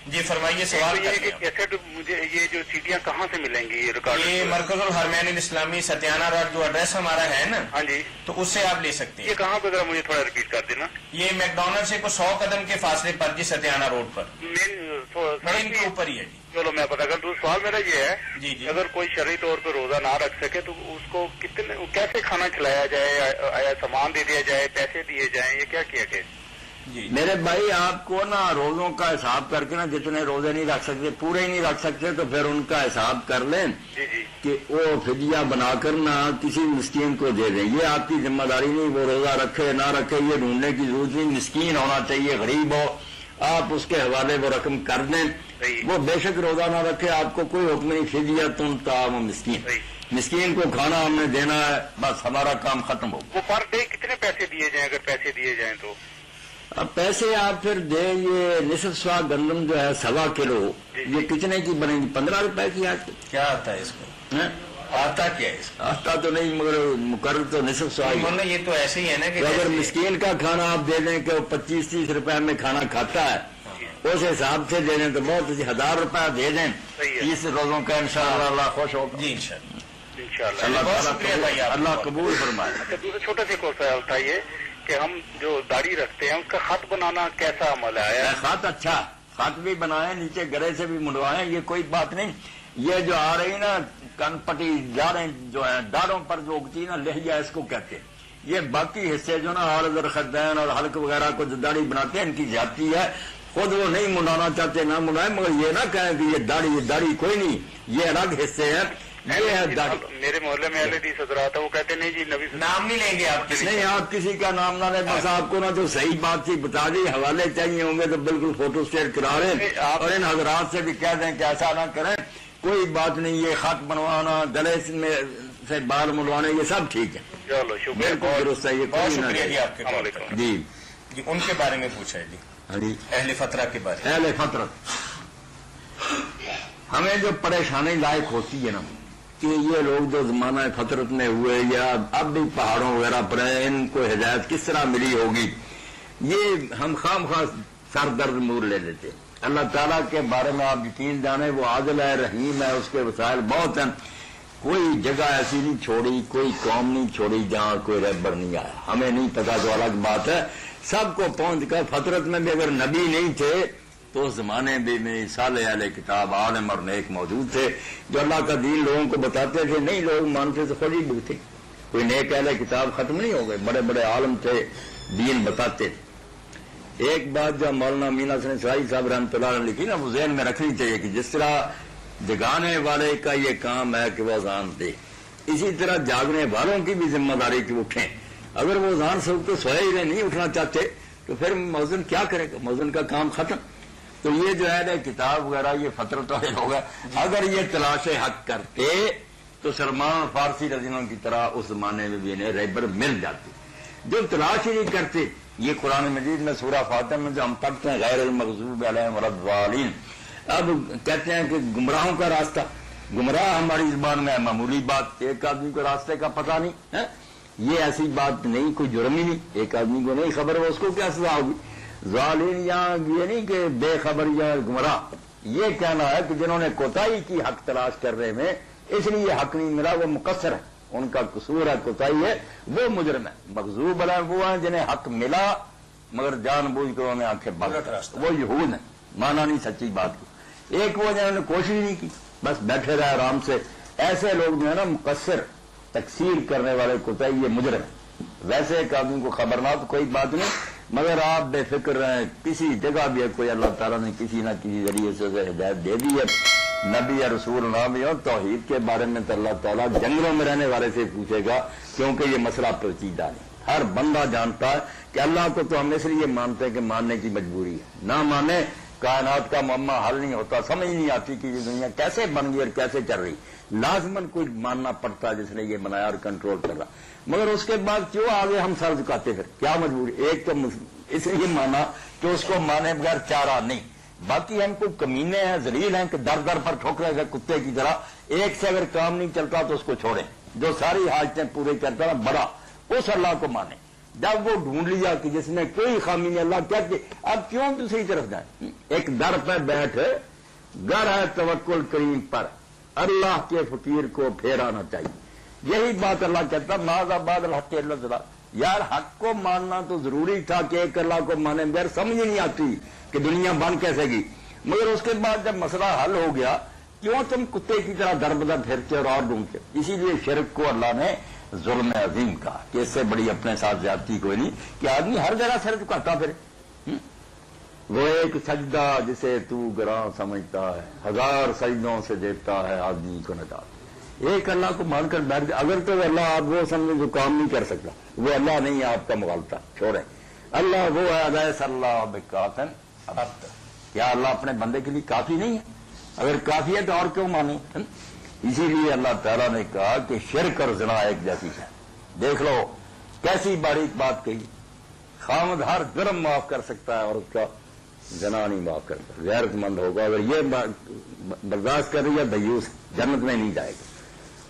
جی فرمائیے سوال. کیسٹ مجھے یہ جو سیٹیاں کہاں سے ملیں گی؟ یہ مرکز الحرمین الاسلامی ستیانہ روڈ جو ایڈریس ہمارا ہے نا, ہاں جی, تو اس سے آپ لے سکتے ہیں. یہ کہاں پہ ذرا مجھے تھوڑا ریپیٹ کر دینا. یہ میک ڈونلڈ سے کوئی 100 قدم کے فاصلے پر جی ستیانہ روڈ پر مین کے اوپر ہی ہے. جی چلو میں پتا کر دوں. سوال میرا یہ ہے جی جی اگر کوئی شرعی طور پہ روزہ نہ رکھ سکے تو اس کو کتنے کیسے کھانا کھلایا جائے؟ آیا سامان دے دیا جائے, پیسے دیے جائیں, یہ کیا کیا کہ جی میرے بھائی آپ کو نا روزوں کا حساب کر کے نا جتنے روزے نہیں رکھ سکتے پورے ہی نہیں رکھ سکتے تو پھر ان کا حساب کر لیں جی جی کہ وہ فدیہ بنا کر نہ کسی مسکین کو دے دیں. یہ آپ کی ذمہ داری نہیں. وہ روزہ رکھے نہ رکھے یہ ڈھونڈنے کی ضرورت نہیں. مسکین ہونا چاہیے, غریب ہو, آپ اس کے حوالے وہ رقم کر دیں. وہ بے شک روزہ نہ رکھے, آپ کو کوئی حکم نہیں. فدیہ تم طعام مسکین, مسکین کو کھانا ہم نے دینا ہے, بس ہمارا کام ختم ہو. وہ پر ڈے کتنے پیسے دیے جائیں؟ اگر پیسے دیے جائیں تو اب پیسے آپ پھر دیں. یہ نصف سوا گندم جو ہے 1.25 کلو, یہ کتنے کی بنے گی؟ 15 روپے کی. آج کیا آتا ہے اس کو؟ آتا کیا ہے اس کو؟ آتا تو نہیں مگر مقرر تو نصف سوا. یہ تو ایسے ہی ہے نا کہ اگر مسکین کا کھانا آپ دے دیں کہ وہ 25-30 روپے میں کھانا کھاتا ہے, اس حساب سے دے دیں تو بہت 1000 روپے دے دیں. 30 روزوں کا انشاءاللہ اللہ خوش ہوگا. جی انشاءاللہ. اللہ قبول فرمائے. دوسرا چھوٹا سا ایک سوال تھا یہ کہ ہم جو داڑھی رکھتے ہیں اس کا خط بنانا کیسا عمل ہے؟ خط اچھا خط بھی بنائیں, نیچے گرے سے بھی منڈوائیں, یہ کوئی بات نہیں. یہ جو آ رہی نا کن پٹی جاڑیں جو ہے داڑوں پر جو اگتی نا لہجہ اس کو کہتے ہیں. یہ باقی حصے جو نا اور خدین اور حلق وغیرہ کو جو داڑھی بناتے ہیں ان کی زیادتی ہے. خود وہ نہیں منڈانا چاہتے نہ منڈائیں, مگر یہ نہ کہیں کہ یہ داڑھی کوئی نہیں, یہ الگ حصے ہیں. یہ ہے داڑھی. میرے محلے میں اہل حدیث حضرات وہ کہتے نہیں جی نبی نام نہیں لیں گے آپ کسی. نہیں آپ کسی کا نام نہ لیں, بس آپ کو نا جو صحیح بات تھی بتا دی. حوالے چاہیے ہوں گے تو بالکل فوٹو اسٹیٹ کرا لیں اور ان حضرات سے بھی کہہ دیں کہ ایسا نہ کریں. کوئی بات نہیں. یہ خط بنوانا, گلے میں سے بال منڈوانے, یہ سب ٹھیک ہے. چلو شکریہ. بالکل درست ہے. یہ بہت کوئی شکریہ جی آپ کے نہ کال. جی جی ان کے بارے میں پوچھا ہے. جی اہل فترہ کے بارے میں. اہل فطرت ہمیں جو پریشانی لائق ہوتی ہے نا کہ یہ لوگ جو زمانہ فطرت میں ہوئے یا اب بھی پہاڑوں وغیرہ پر ہیں, ان کو ہدایت کس طرح ملی ہوگی, یہ ہم خام خاص سر درد مور لے لیتے. اللہ تعالیٰ کے بارے میں آپ یقین جانیں وہ عادل ہے, رحیم ہے, اس کے وسائل بہت ہیں. کوئی جگہ ایسی نہیں چھوڑی, کوئی قوم نہیں چھوڑی جہاں کوئی رہبر نہیں آیا. ہمیں نہیں پتا تو الگ بات ہے. سب کو پہنچ کر فطرت میں بھی اگر نبی نہیں تھے تو اس زمانے میں صالح اہل کتاب عالم اور نیک موجود تھے جو اللہ کا دین لوگوں کو بتاتے تھے. نہیں لوگ مانتے تو خود ہی بھگتے. کوئی نیک اہل کتاب ختم نہیں ہو گئے, بڑے بڑے عالم تھے, دین بتاتے تھے. ایک بات جو مولانا مینا حسن سرائی صاحب رحمۃ اللہ نے لکھی نا وہ ذہن میں رکھنی چاہیے کہ جس طرح جگانے والے کا یہ کام ہے کہ وہ اذان دے, اسی طرح جاگنے والوں کی بھی ذمہ داری کہ اٹھیں. اگر وہ اذان سے تو سوئے ہی نہیں اٹھنا چاہتے تو پھر مؤذن کیا کرے گا؟ مؤذن کا کام ختم. تو یہ جو ہے کتاب وغیرہ یہ فطرت والے لوگ ہیں. اگر یہ تلاش حق کرتے تو سلمان فارسی رضی اللہ عنہ کی طرح اس زمانے میں بھی انہیں رہبر مل جاتے. جو تلاش ہی نہیں کرتے, یہ قرآن مجید میں سورہ فاتحہ میں جو ہم پڑھتے ہیں غیر المغضوب علیہم ولا الضالین, اب کہتے ہیں کہ گمراہوں کا راستہ. گمراہ ہماری زبان میں ہے معمولی بات, ایک آدمی کو راستے کا پتہ نہیں ہے, یہ ایسی بات نہیں, کوئی جرم ہی نہیں. ایک آدمی کو نہیں خبر ہو اس کو کیا سزا ہوگی؟ ظالم یہاں یہ نہیں کہ بے خبر یا گمراہ, یہ کہنا ہے کہ جنہوں نے کوتاہی کی حق تلاش کرنے میں اس لیے حق نہیں ملا وہ مقصر ہے, ان کا قصور ہے, کوتاہی ہے, وہ مجرم ہے. مغضوب علیہم وہ ہیں جنہیں حق ملا مگر جان بوجھ کر انہوں نے آنکھیں بند, وہ یہود ہیں, مانا نہیں سچی بات کو. ایک وہ جنہوں نے کوشش نہیں کی, بس بیٹھے رہے آرام سے. ایسے لوگ جو ہے نا مقصر، تقصیر کرنے والے کوتاہی، یہ مجرم ہے. ویسے ایک آدمی کو خبر نہ تو کوئی بات نہیں، مگر آپ بے فکر رہیں. کسی جگہ بھی کوئی اللہ تعالیٰ نے کسی نہ کسی ذریعے سے ہدایت دے دی ہے، نبی یا رسول نہ بھی ہو، توحید کے بارے میں تو اللہ تعالیٰ جنگلوں میں رہنے والے سے پوچھے گا، کیونکہ یہ مسئلہ پیچیدہ نہیں. ہر بندہ جانتا ہے کہ اللہ کو تو ہم اس لیے مانتے ہیں کہ ماننے کی مجبوری ہے. نہ مانے کائنات کا معمہ حل نہیں ہوتا. سمجھ نہیں آتی کہ یہ دنیا کیسے بن گئی اور کیسے چل رہی. لازماً کوئی ماننا پڑتا ہے جس نے یہ بنایا اور کنٹرول کر رہا. مگر اس کے بعد کیوں آگے ہم سر جھکاتے پھر؟ کیا مجبوری؟ ایک تو اس لیے مانا کہ اس کو مانے بغیر چارہ نہیں. باقی ہم کو کمینے ہیں، ذلیل ہیں کہ در در پر ٹھوکرے گئے کتے کی طرح. ایک سے اگر کام نہیں چلتا تو اس کو چھوڑیں. جو ساری حاجتیں پورے کرتا نا بڑا، اس اللہ کو مانے. جب وہ ڈھونڈ لیا کہ جس میں کوئی خامی نہیں، اللہ کہتے اب کیوں دوسری طرف جائیں؟ ایک در پہ بیٹھ گر ہے توکل کریم پر، اللہ کے فقیر کو پھیرانا چاہیے. یہی بات اللہ کہتا ماذ بعد الحق الا الضلال. یار حق کو ماننا تو ضروری تھا کہ ایک اللہ کو مانے بغیر سمجھ نہیں آتی کہ دنیا بن کیسے گی. مگر اس کے بعد جب مسئلہ حل ہو گیا، کیوں تم کتے کی طرح در بدر پھرتے اور ڈھونڈتے؟ اسی لیے شرک کو اللہ نے ظلم عظیم کہا کہ اس سے بڑی اپنے ساتھ زیادتی کوئی نہیں کہ آدمی ہر جگہ سر جھکاتا پھر. وہ ایک سجدہ جسے تو گراں سمجھتا ہے، ہزار سجدوں سے دیتا ہے آدمی کو نجات. ایک اللہ کو مان کر بیٹھ جائے. اگر تو اللہ آپ وہ سمجھے جو کام نہیں کر سکتا، وہ اللہ نہیں ہے آپ کا مغالطہ، چھوڑیں. اللہ وہ ہے الیس اللہ بکافٍ عبدہ. کیا اللہ اپنے بندے کے لیے کافی نہیں ہے؟ اگر کافی ہے تو اور کیوں مانے؟ اسی لیے اللہ تعالیٰ نے کہا کہ شرک اور زنا ایک جیسی ہے. دیکھ لو کیسی باریک بات کہی. خامد ہر جرم معاف کر سکتا ہے، عورت کا زنا نہیں معاف کرتا. غیرت مند ہوگا اگر یہ برداشت کر رہی ہے دیوس، جنت میں نہیں جائے گا.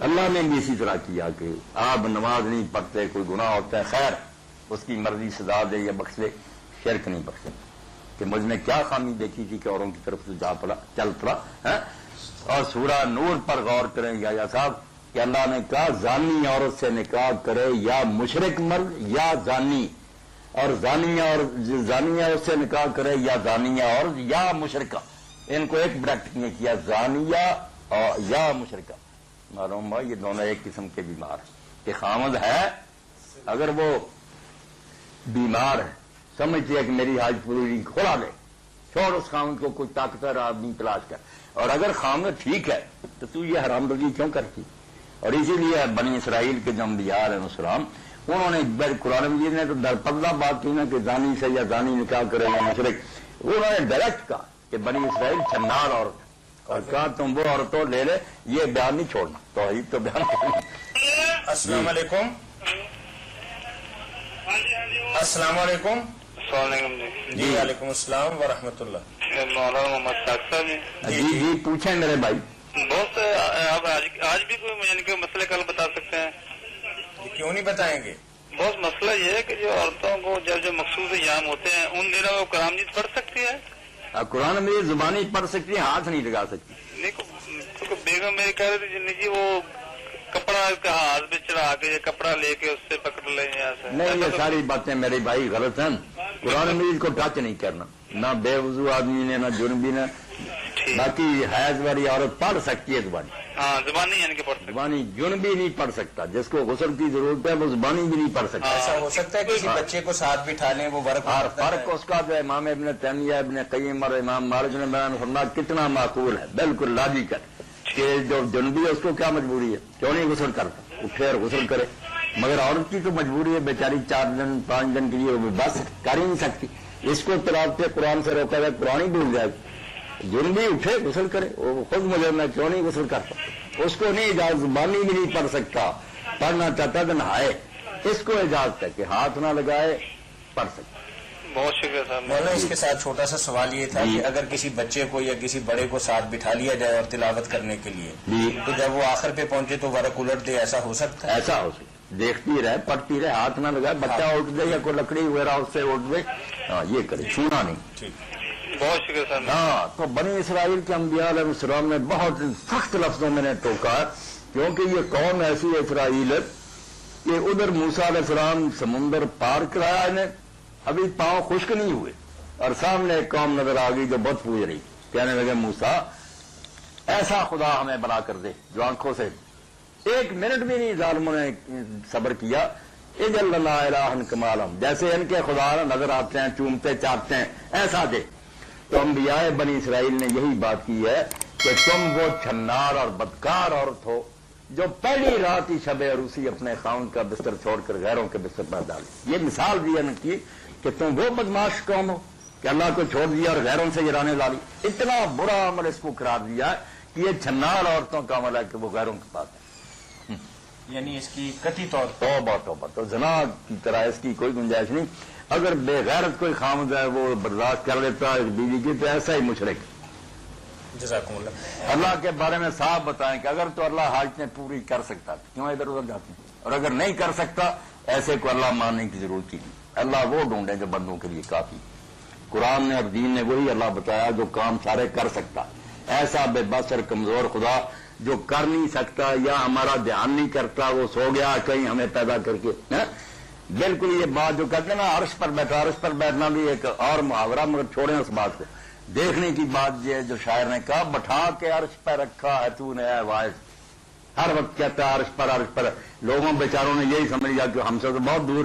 اللہ نے بھی اسی طرح کیا کہ آپ نماز نہیں پڑھتے، کوئی گناہ ہوتا ہے، خیر اس کی مرضی سزا دے یا بخش دے. شرک نہیں بخشے کہ مجھ نے کیا خامی دیکھی تھی کہ اوروں کی طرف سے جا پڑا چل پڑا. اور سورہ نور پر غور کریں یا صاحب کہ اللہ نے کہا زانی عورت سے نکاح کرے یا مشرک مرد یا زانی، اور زانیہ اس سے نکاح کرے یا زانیہ عورت یا مشرکہ. ان کو ایک بریکٹ میں کیا، زانیہ اور یا مشرکہ. معلوم ہوا یہ دونوں ایک قسم کے بیمار ہیں کہ خامد ہے اگر وہ بیمار ہے، سمجھتی ہے کہ میری حاج پوری کھولا دے، چھوڑ اس خامد کو، کوئی طاقتور آدمی تلاش کر. اور اگر خامد ٹھیک ہے تو یہ حرام روی کیوں کرتی؟ اور اسی لیے بنی اسرائیل کے جو انبیاء علیہ السلام، انہوں نے قرآن مجید نے تو درپردہ بات کی نا کہ زانی سے یا زانی نکاح کرے یا مشرک. انہوں نے ڈائریکٹ کہا کہ بنی اسرائیل چھنار عورت، اور کہا تم وہ عورتوں لے لے، یہ بیان نہیں چھوڑنا، توحید تو بیان کرنا. السلام علیکم. السلام علیکم. السلام علیکم. جی وعلیکم السلام ورحمۃ اللہ. مولانا محمد صاحب جی. جی پوچھیں میرے بھائی. بہت آپ آج بھی کوئی یعنی کہ مسئلے کل بتا سکتے ہیں؟ کیوں نہیں بتائیں گے؟ بہت مسئلہ یہ ہے کہ جو عورتوں کو جب مخصوص ایام ہوتے ہیں ان دنوں وہ قرآن مجید پڑھ سکتی ہے؟ قرآن میں زبانی پڑھ سکتی ہے، ہاتھ نہیں لگا سکتی. نہیں بیگم میری کہہ رہی تھی جی وہ کپڑا کا ہاتھ میں چڑھا کے کپڑا لے کے اس سے پکڑ لیں یہاں سے. نہیں، یہ ساری باتیں میرے بھائی غلط ہیں. قرآن مجید کو ٹچ نہیں کرنا، نہ بے وضو آدمی نے، نہ جنبی نے. باقی حیض والی عورت پڑھ سکتی ہے زبانی. ہاں زبانی یعنی کہ پڑھ سکتی. زبانی جنبی نہیں پڑھ سکتا. جس کو غسل کی ضرورت ہے وہ زبانی بھی نہیں پڑھ سکتا. ایسا ہو سکتا ہے کسی بچے کو ساتھ بٹھا لیں وہ فرق اس کا جو امام ابن تیمیہ، ابن قیم اور امام مالک نے بیان فرمایا کتنا معقول ہے، بالکل لاجیکل کہ جو جنبی ہے اس کو کیا مجبوری ہے، کیوں نہیں غسل کرتا، اٹھے اور غسل کرے. مگر عورت کی تو مجبوری ہے بیچاری، 4 دن 5 دن کے لیے وہ بس کر ہی نہیں سکتی. اس کو تلاوت قرآن سے روکا جائے، قرآن ہی بھول جائے. جنبی اٹھے غسل کرے، وہ خود مجھے میں کیوں نہیں غسل کرتا. اس کو نہیں اجازت، زبانی بھی نہیں پڑھ سکتا. پڑھنا چاہتا تو نہائے، اس کو اجازت ہے کہ ہاتھ نہ لگائے، پڑھ سکتا. بہت شکریہ صاحب. مولانا اس کے ساتھ چھوٹا سا سوال یہ تھا کہ اگر کسی بچے کو یا کسی بڑے کو ساتھ بٹھا لیا جائے اور تلاوت کرنے کے لیے، تو جب وہ آخر پہ پہنچے تو ورق الٹ دے، ایسا ہو سکتا ہے؟ ایسا ہو سکتا، دیکھتی رہے، پڑھتی رہے، ہاتھ نہ لگائے. بچہ اٹھ دے یا کوئی لکڑی وغیرہ اس سے اٹھ دے، ہاں یہ کرے، چھونا نہیں. ٹھیک. بہت شکریہ صاحب. ہاں تو بنی اسرائیل کے انبیاء علیہ السلام نے بہت سخت لفظوں میں نے ٹوکا، کیونکہ یہ قوم ایسی اسرائیل ہے کہ ادھر موسیٰ علیہ السلام سمندر پار کرایا انہیں، ابھی پاؤں خشک نہیں ہوئے، اور سامنے ایک قوم نظر آ گئی جو بت پوج رہی. کہنے لگے موسیٰ ایسا خدا ہمیں بنا کر دے جو آنکھوں سے 1 منٹ بھی نہیں ظالموں نے صبر کیا. اجل لا الہ کمالم، جیسے ان کے خدا نظر آتے ہیں، چومتے چاٹتے ہیں، ایسا دے. تو انبیاء بنی اسرائیل نے یہی بات کی ہے کہ تم وہ چھنار اور بدکار عورت ہو جو پہلی رات ہی شب عروسی اپنے خاوند کا بستر چھوڑ کر غیروں کے بستر پر ڈالی. یہ مثال دی ان کی کہ تم وہ بدماش قوم ہو کہ اللہ کو چھوڑ دیا اور غیروں سے گرانے ڈالی. اتنا برا عمل اس کو قرار دیا ہے کہ یہ چھنار عورتوں کا عمل ہے کہ وہ غیروں کے پاس ہے. یعنی اس کی قطعی طور پر توبہ توبہ. تو زنا کی طرح اس کی کوئی گنجائش نہیں. اگر بے غیرت کوئی خامد ہے وہ برداشت کر لیتا ہے بیوی کی تو ایسا ہی مشرک. جزاکم اللہ. اللہ کے بارے میں صاف بتائیں کہ اگر تو اللہ حاجتیں پوری کر سکتا کیوں ادھر ادھر جاتے ہیں، اور اگر نہیں کر سکتا ایسے کو اللہ ماننے کی ضرورت ہی نہیں. اللہ وہ ڈھونڈے جو بندوں کے لیے کافی. قرآن نے اور دین نے وہی اللہ بتایا جو کام سارے کر سکتا. ایسا بے بس اور کمزور خدا جو کر نہیں سکتا یا ہمارا دھیان نہیں کرتا، وہ سو گیا کہیں ہمیں پیدا کر کے. بالکل یہ بات جو کہتے ہیں نا عرش پر بیٹھا، عرش پر بیٹھنا بھی ایک اور محاورہ، مگر چھوڑیں اس بات کو. دیکھنے کی بات یہ جو شاعر نے کہا، بٹھا کے عرش پر رکھا ہے تو نے اے واعظ. ہر وقت کہتا ہے عرش پر عرش پر. لوگوں بیچاروں نے یہی سمجھ لیا کہ ہم سے تو بہت دور.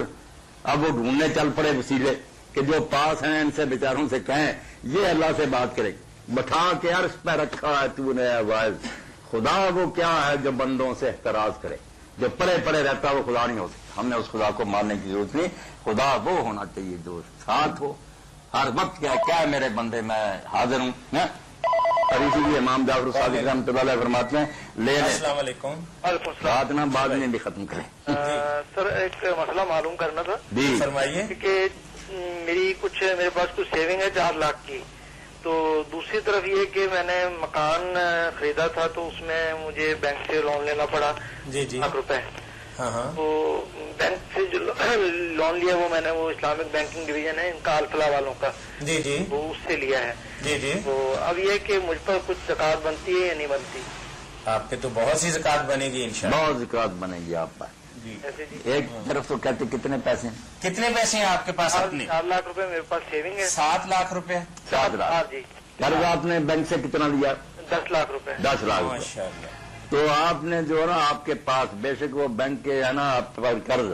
اب وہ ڈھونڈنے چل پڑے وسیلے کہ جو پاس ہیں ان سے بیچاروں سے کہیں یہ اللہ سے بات کرے. بٹھا کے عرش پر رکھا ہے تو نے اے واعظ. خدا وہ کیا ہے جو بندوں سے احتراز کرے. جو پڑے پڑے رہتا وہ خدا نہیں ہو سکتا. ہم نے اس خدا کو ماننے کی ضرورت نہیں. خدا وہ ہونا چاہیے جو ساتھ ہو ہر وقت. کیا ہے میرے بندے میں حاضر ہوں. اور اسی لیے امام جعفر صادق رحمۃ اللہ علیہ فرماتے ہیں لے لیں. السلام علیکم. بات نا بعد میں بھی ختم کریں. سر ایک مسئلہ معلوم کرنا تھا. جی فرمائیے. کہ میرے پاس کچھ سیونگ ہے 4 لاکھ کی. تو دوسری طرف یہ کہ میں نے مکان خریدا تھا تو اس میں مجھے بینک سے لون لینا پڑا. جی جی. ₹1,00,000. ہاں. تو بینک سے جو لون لیا وہ میں نے وہ اسلامک بینکنگ ڈویژن ہے ان کا الفلا والوں کا. جی جی. وہ اس سے لیا ہے. جی جی. تو اب یہ کہ مجھ پر کچھ زکات بنتی ہے یا نہیں بنتی؟ آپ پہ تو بہت سی زکات بنے گی انشاءاللہ. بہت زکات بنے گی آپ پر. جی. ایسے جی. ایک طرف تو کہتے کتنے پیسے ہیں؟ کتنے پیسے ہیں آپ کے پاس اپنے؟ 4 لاکھ روپے میرے پاس سیونگ ہے. 7 لاکھ روپے. 7 ہاں لاکھ. جی. قرض آپ نے بینک سے کتنا لیا؟ 10 لاکھ روپے. 10 لاکھ روپے. ماشاء اللہ. تو آپ نے جو ہے نا آپ کے پاس بے شک وہ بینک کے ہے نا آپ کے پاس قرض،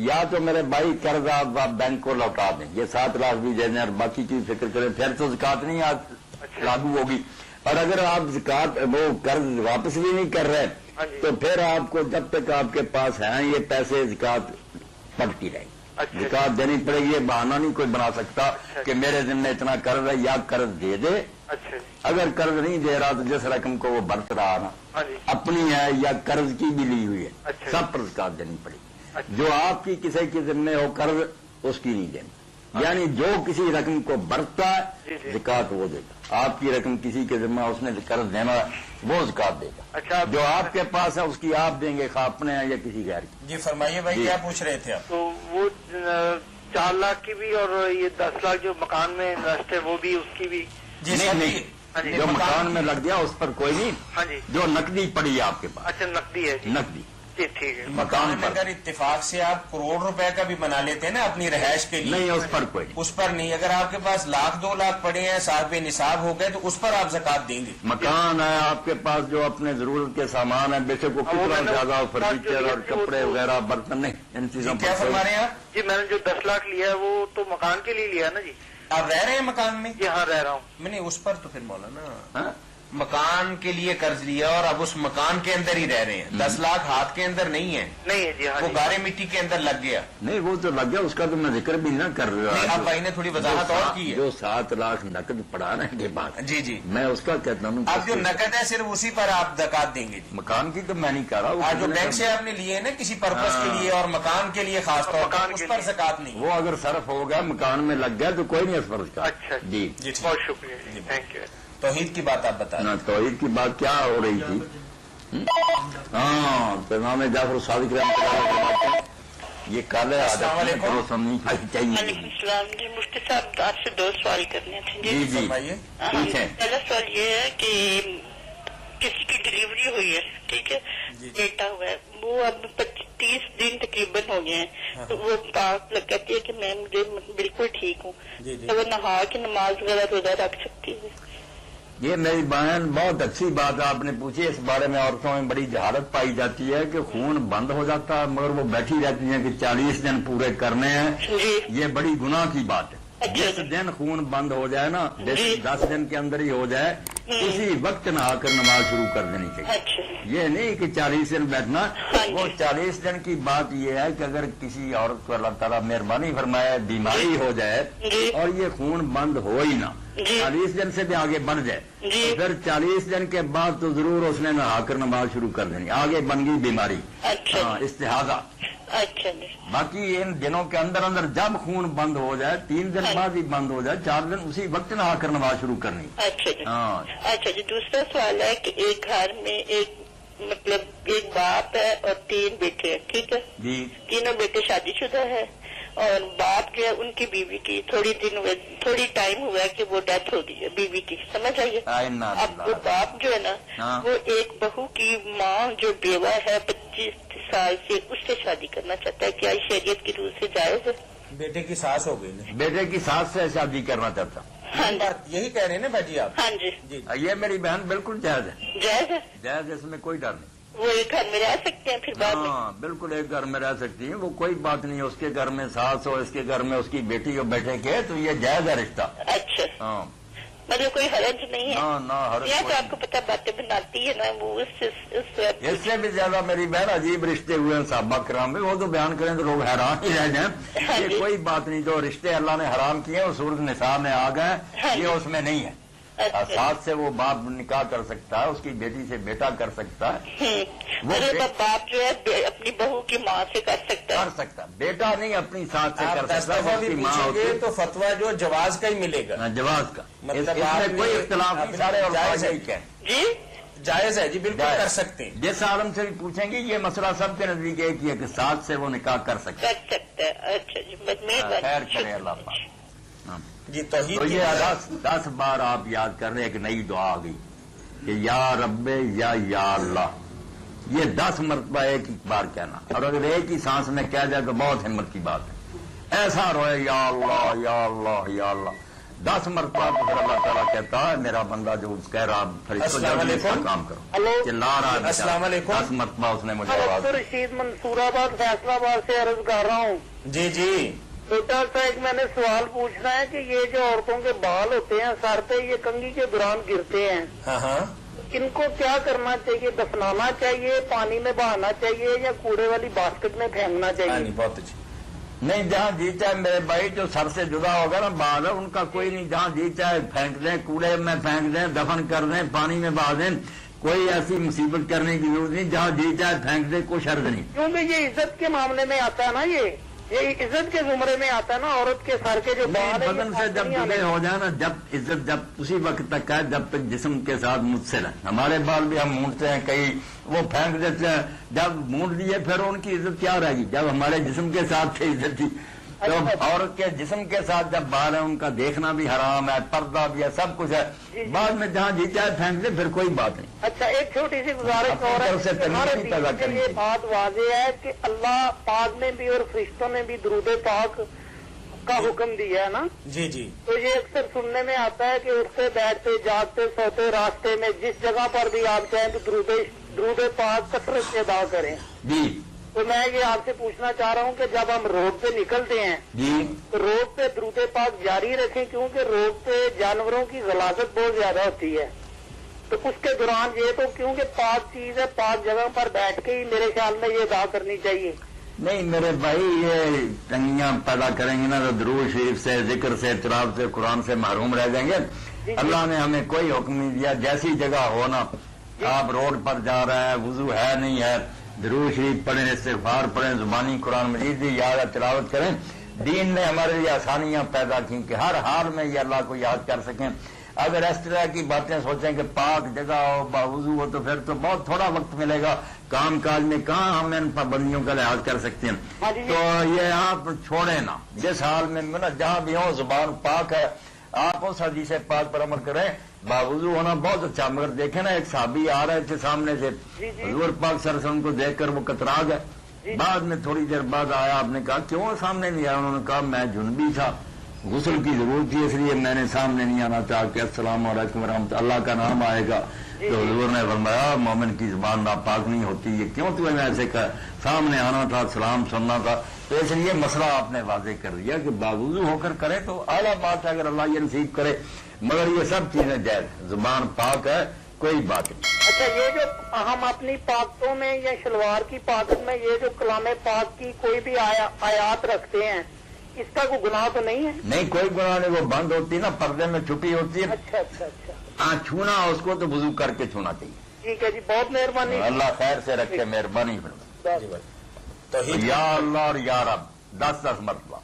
یا تو میرے بھائی قرض آپ بینک کو لوٹا دیں. یہ 7 لاکھ بھی دے دیں اور باقی کی فکر کریں، پھر تو زکات نہیں لاگو ہوگی. اور اگر آپ زکات وہ قرض واپس بھی نہیں کر رہے تو پھر آپ کو جب تک آپ کے پاس ہیں یہ پیسے زکات پڑتی رہے گی. زکات دینی پڑے گی. یہ بہانہ نہیں کوئی بنا سکتا کہ میرے ذمہ اتنا قرض ہے یا قرض دے دے. اگر قرض نہیں دے رہا تو جس رقم کو وہ برت رہا نا اپنی ہے یا قرض کی بھی لی ہوئی ہے سب پر زکات دینی پڑے گی. جو آپ کی کسی کے ذمہ ہو قرض اس کی نہیں دینی. یعنی جو کسی رقم کو برتتا ہے زکات وہ دے گا. آپ کی رقم کسی کے ذمہ اس نے قرض دینا وہ زکات دے گا. جو آپ کے پاس ہے اس کی آپ دیں گے خواہ اپنے ہیں یا کسی غیر کی. جی فرمائیے بھائی. کیا پوچھ رہے تھے آپ؟ تو وہ 4 لاکھ کی بھی اور یہ 10 لاکھ جو مکان میں انویسٹ ہے وہ بھی اس کی بھی. جی نہیں جو مکان میں لگ گیا اس پر کوئی نہیں. ہاں جی. جو نقدی پڑی ہے آپ کے پاس. اچھا نقدی ہے. نقدی. جی ٹھیک ہے. مکان میں اگر اتفاق سے آپ کروڑ روپے کا بھی بنا لیتے ہیں نا اپنی رہائش کے لیے نہیں اس پر کوئی نہیں. اس پر نہیں. اگر آپ کے پاس 1,00,000 2 لاکھ پڑے ہیں صاحب نصاب ہو گئے تو اس پر آپ زکات دیں گے. مکان ہے آپ کے پاس جو اپنے ضرورت کے سامان ہے بے شک وہ کتنا زیادہ فرنیچر اور کپڑے وغیرہ برتن نہیں ان چیزوں کیا فرما رہے ہیں آپ؟ جی میں نے جو 10 لاکھ لیا ہے وہ تو مکان کے لیے لیا نا جی. آپ رہ رہے ہیں مکان میں؟ جی ہاں رہ رہا ہوں. میں نہیں اس پر تو پھر مولانا مکان کے لیے قرض لیا اور اب اس مکان کے اندر ہی رہ رہے ہیں. 10 لاکھ ہاتھ کے اندر نہیں ہے. نہیں ہے جی. ہاں وہ گارے مٹی کے اندر لگ گیا. نہیں وہ تو لگ گیا اس کا تو میں ذکر بھی نہ کر رہا. اب بھائی نے تھوڑی وضاحت اور کی ہے. جو 7 لاکھ نقد پڑانے کے بعد جی جی میں اس کا کہتا ہوں اب جو نقد ہے صرف اسی پر آپ زکات دیں گے. مکان کی تو میں نہیں کہہ رہا. جو بینک سے آپ نے لیے نا کسی پرپز کے لیے اور مکان کے لیے خاص طور پر اس پر زکات نہیں. وہ اگر صرف ہو گیا مکان میں لگ گیا تو کوئی نہیں اس پر زکات. اچھا جی بہت شکریہ. Thank you. توحید کی بات آپ بتائیں. توحید کی بات کیا ہو رہی تھی؟ ہاں تو امام جعفر صادق رحمۃ اللہ علیہ یہ کالے السلام علیکم. چاہیے. وعلیکم السلام. جی مفتی صاحب آپ سے 2 سوال کرنے تھے. جی جی ٹھیک ہے. پہلا سوال یہ ہے کہ کسی کی ڈلیوری ہوئی ہے ٹھیک ہے بیٹا ہوا ہے وہ اب 30 دن تقریباً ہو گئے ہیں تو وہ پاک کہتی ہے کہ میں مجھے بالکل ٹھیک ہوں تو وہ نہا کے نماز وغیرہ روزہ رکھ سکتی ہے. یہ میری بہن بہت اچھی بات آپ نے پوچھی. اس بارے میں عورتوں میں بڑی جہالت پائی جاتی ہے کہ خون بند ہو جاتا ہے مگر وہ بیٹھی رہتی ہیں کہ 40 دن پورے کرنے ہیں. یہ بڑی گناہ کی بات ہے. جس دن خون بند ہو جائے نا, 10 دن کے اندر ہی ہو جائے, اسی وقت نہا کر نماز شروع کر دینی چاہیے. یہ نہیں کہ 40 دن بیٹھنا. وہ 40 دن کی بات یہ ہے کہ اگر کسی عورت کو اللہ تعالیٰ مہربانی فرمائے بیماری ہو جائے اور یہ خون بند ہو ہی نہ, 40 دن سے بھی آگے بڑھ جائے, تو پھر 40 دن کے بعد تو ضرور اس نے نہا کر نماز شروع کر دینی. آگے بن گئی بیماری, استحاضہ. اچھا جی. باقی ان دنوں کے اندر اندر جب خون بند ہو جائے, 3 دن بعد ہی بند ہو جائے, 4 دن اسی وقت نہا کر نماز شروع کرنی. اچھا جی. ہاں. اچھا جی. دوسرا سوال ہے کہ ایک گھر میں ایک باپ ہے اور 3 بیٹے ہیں, ٹھیک ہے جی. تینوں بیٹے شادی شدہ ہے اور باپ جو ہے ان کی بیوی کی تھوڑی ٹائم ہوا ہے کہ وہ ڈیتھ ہو گئی ہے بیوی کی, سمجھ آئیے. اب وہ باپ جو ہے نا وہ ایک بہو کی ماں جو بیوہ ہے 25 سال سے, اس سے شادی کرنا چاہتا ہے. کیا شریعت کی روح سے جائز ہے؟ بیٹے کی ساس ہو گئی نا, بیٹے کی ساس سے شادی کرنا چاہتا. ہاں جی. یہی کہہ رہے ہیں نا بھاجی آپ؟ ہاں جی. یہ میری بہن بالکل جائز ہے. جائز ہے. جائز, اس میں کوئی ڈر نہیں. وہ ایک گھر میں رہ سکتے ہیں پھر بعد میں؟ ہاں بالکل ایک گھر میں رہ سکتی ہیں, وہ کوئی بات نہیں. اس کے گھر میں ساس ہو, اس کے گھر میں اس کی بیٹی ہو بیٹے کے, تو یہ جائز ہے رشتہ. اچھا. ہاں مطلب کوئی حرج نہیں ہے؟ نہ حرج. یا تو آپ کو پتا باتیں بناتی ہے نا وہ, اس سے بھی زیادہ میری بہن عجیب رشتے ہوئے ہیں صحابہ کرام میں, وہ تو بیان کریں تو لوگ حیران ہی رہ جائیں. یہ کوئی بات نہیں, جو رشتے اللہ نے حرام کیے ہیں وہ سورۃ النساء میں آ گئے, یہ اس میں نہیں ہے. ساتھ سے وہ باپ نکاح کر سکتا ہے, اس کی بیٹی سے بیٹا کر سکتا ہے. باپ جو ہے اپنی بہو کی ماں سے کر سکتا ہے. بیٹا نہیں اپنی ساتھ سے کر سکتا. پوچھیں گے تو فتویٰ جو جواز کا ہی ملے گا. جواز کا, اس میں کوئی اختلاف نہیں. سارے جی جائز ہے جی, بالکل کر سکتے ہیں. جس عالم سے بھی پوچھیں گے یہ مسئلہ سب کے نزدیک ایک ہی ہے کہ ساتھ سے وہ نکاح کر سکتا ہے. اچھا جی. خیر کرے اللہ پاک. جی تو یہ 10 بار آپ یاد کر رہے ہیں, ایک نئی دعا آ گئی کہ یا رب یا اللہ. یہ 10 مرتبہ ایک ہی بار کہنا, اور اگر ایک ہی سانس میں کہہ جائے تو بہت ہمت کی بات ہے. ایسا روئے یا اللہ یا اللہ یا اللہ 10 مرتبہ. پھر اللہ تعالیٰ کہتا ہے میرا بندہ جو کہہ رہا کام کرو, چلا رہا ہے. السلام علیکم. 10 مرتبہ اس نے مجھے آواز. رشید منصور آباد فیصلہ آباد سے عرض کر رہا ہوں. جی جی. بیٹا سا ایک میں نے سوال پوچھنا ہے کہ یہ جو عورتوں کے بال ہوتے ہیں سر پہ, یہ کنگھی کے دوران گرتے ہیں, ہاں ان کو کیا کرنا چاہیے؟ دفنانا چاہیے, پانی میں بہانا چاہیے, یا کوڑے والی باسکٹ میں پھینکنا چاہیے؟ بہت اچھی. نہیں, جہاں جی چاہے میرے بھائی جو سر سے جدا ہوگا نا بال, ان کا کوئی نہیں. جہاں جی چاہے پھینک دیں, کوڑے میں پھینک دیں, دفن کر دیں, پانی میں بہا دیں, کوئی ایسی مصیبت کرنے کی ضرورت نہیں. جہاں جی چاہے پھینک دیں, کوئی شرط نہیں. کیونکہ یہ عزت کے معاملے میں آتا ہے نا, یہ عزت کے زمرے میں آتا ہے نا. عورت کے سر کے جو بال بدن سے جب جڑے ہو جائے نا, جب عزت جب اسی وقت تک ہے جب تک جسم کے ساتھ متصل ہے. ہمارے بال بھی ہم مونڈتے ہیں, کئی وہ پھینک دیتے ہیں, جب مونڈ دیے پھر ان کی عزت کیا رہے گی جب ہمارے جسم کے ساتھ تھے عزت تھی. تو عورت کے جسم کے ساتھ جب بال ہے ان کا دیکھنا بھی حرام ہے, پردہ بھی ہے, سب کچھ ہے. بعد میں جہاں جی چاہے پھینک دے, پھر کوئی بات نہیں. اچھا, ایک چھوٹی سی گزارش اور ہے, یہ بات واضح ہے کہ اللہ پاک نے بھی اور فرشتوں نے بھی درود پاک کا حکم دیا ہے نا. جی جی. تو یہ اکثر سننے میں آتا ہے کہ اٹھتے بیٹھتے جاگتے سوتے راستے میں جس جگہ پر بھی آپ چاہیں تو درود پاک کثرت سے ادا کریں. جی. تو میں یہ آپ سے پوچھنا چاہ رہا ہوں کہ جب ہم روڈ پہ نکلتے ہیں جی تو روڈ پہ درود پاک جاری رکھیں, کیونکہ روڈ پہ جانوروں کی غلاظت بہت زیادہ ہوتی ہے. تو اس کے دوران یہ تو کیونکہ پاک چیز ہے, پاک جگہ پر بیٹھ کے ہی میرے خیال میں یہ ادا کرنی چاہیے. نہیں میرے بھائی, یہ تنگیاں پیدا کریں گے نا تو درود شریف سے, ذکر سے, تلاوت سے, قرآن سے محروم رہ جائیں گے. اللہ نے ہمیں کوئی حکم نہیں دیا. جیسی جگہ ہو نا, آپ روڈ پر جا رہے ہیں, وضو ہے نہیں ہے, درود شریف پڑھیں, استغفار پڑھیں, زبانی قرآن مجید کی یاد تلاوت کریں. دین نے ہمارے لیے آسانیاں پیدا کی کہ ہر حال میں یہ اللہ کو یاد کر سکیں. اگر اس طرح کی باتیں سوچیں کہ پاک جگہ ہو, باوضو ہو, تو پھر تو بہت تھوڑا وقت ملے گا. کام کاج میں کہاں ہم ان پابندیوں کا لحاظ کر سکتے ہیں. تو یہ آپ چھوڑیں نا, جس حال میں جہاں بھی ہو زبان پاک ہے, آپ اس حدیث پاک پر عمل کریں. باوضو ہونا بہت اچھا, مگر دیکھیں نا ایک صحابی آ رہے تھے سامنے سے, حضور پاک صلی اللہ علیہ وسلم کو دیکھ کر وہ کترا گئے. بعد میں تھوڑی دیر بعد آیا, آپ نے کہا کیوں سامنے نہیں آیا؟ انہوں نے کہا میں جنبی تھا, غسل کی ضرورت تھی، اس لیے میں نے سامنے نہیں آنا چاہ کہ السلام علیکم ورحمۃ اللہ کا نام آئے گا تو حضور نے فرمایا مومن کی زبان ناپاک نہیں ہوتی، یہ کیوں تمہیں ایسے کہا، سامنے آنا تھا، سلام سننا تھا، تو اس لیے مسئلہ آپ نے واضح کر دیا کہ باوضو ہو کر کرے تو اعلیٰ بات ہے، اگر اللہ یہ نصیب کرے، مگر یہ سب چیزیں جائز، زبان پاک ہے، کوئی بات نہیں۔ اچھا، یہ جو ہم اپنی پاکتوں میں یا شلوار کی پاکت میں یہ جو کلام پاک کی کوئی بھی آیات رکھتے ہیں، اس کا کوئی گناہ تو نہیں ہے؟ نہیں، کوئی گناہ نہیں، وہ بند ہوتی نا، پردے میں چھپی ہوتی ہے۔ اچھا اچھا اچھا، ہاں، چھونا اس کو تو وضو کر کے چھونا چاہیے۔ ٹھیک ہے جی، بہت مہربانی، اللہ خیر سے رکھے، مہربانی فرمائے۔ جی بھائی، توحید یا اللہ اور یا رب 10 مرتبہ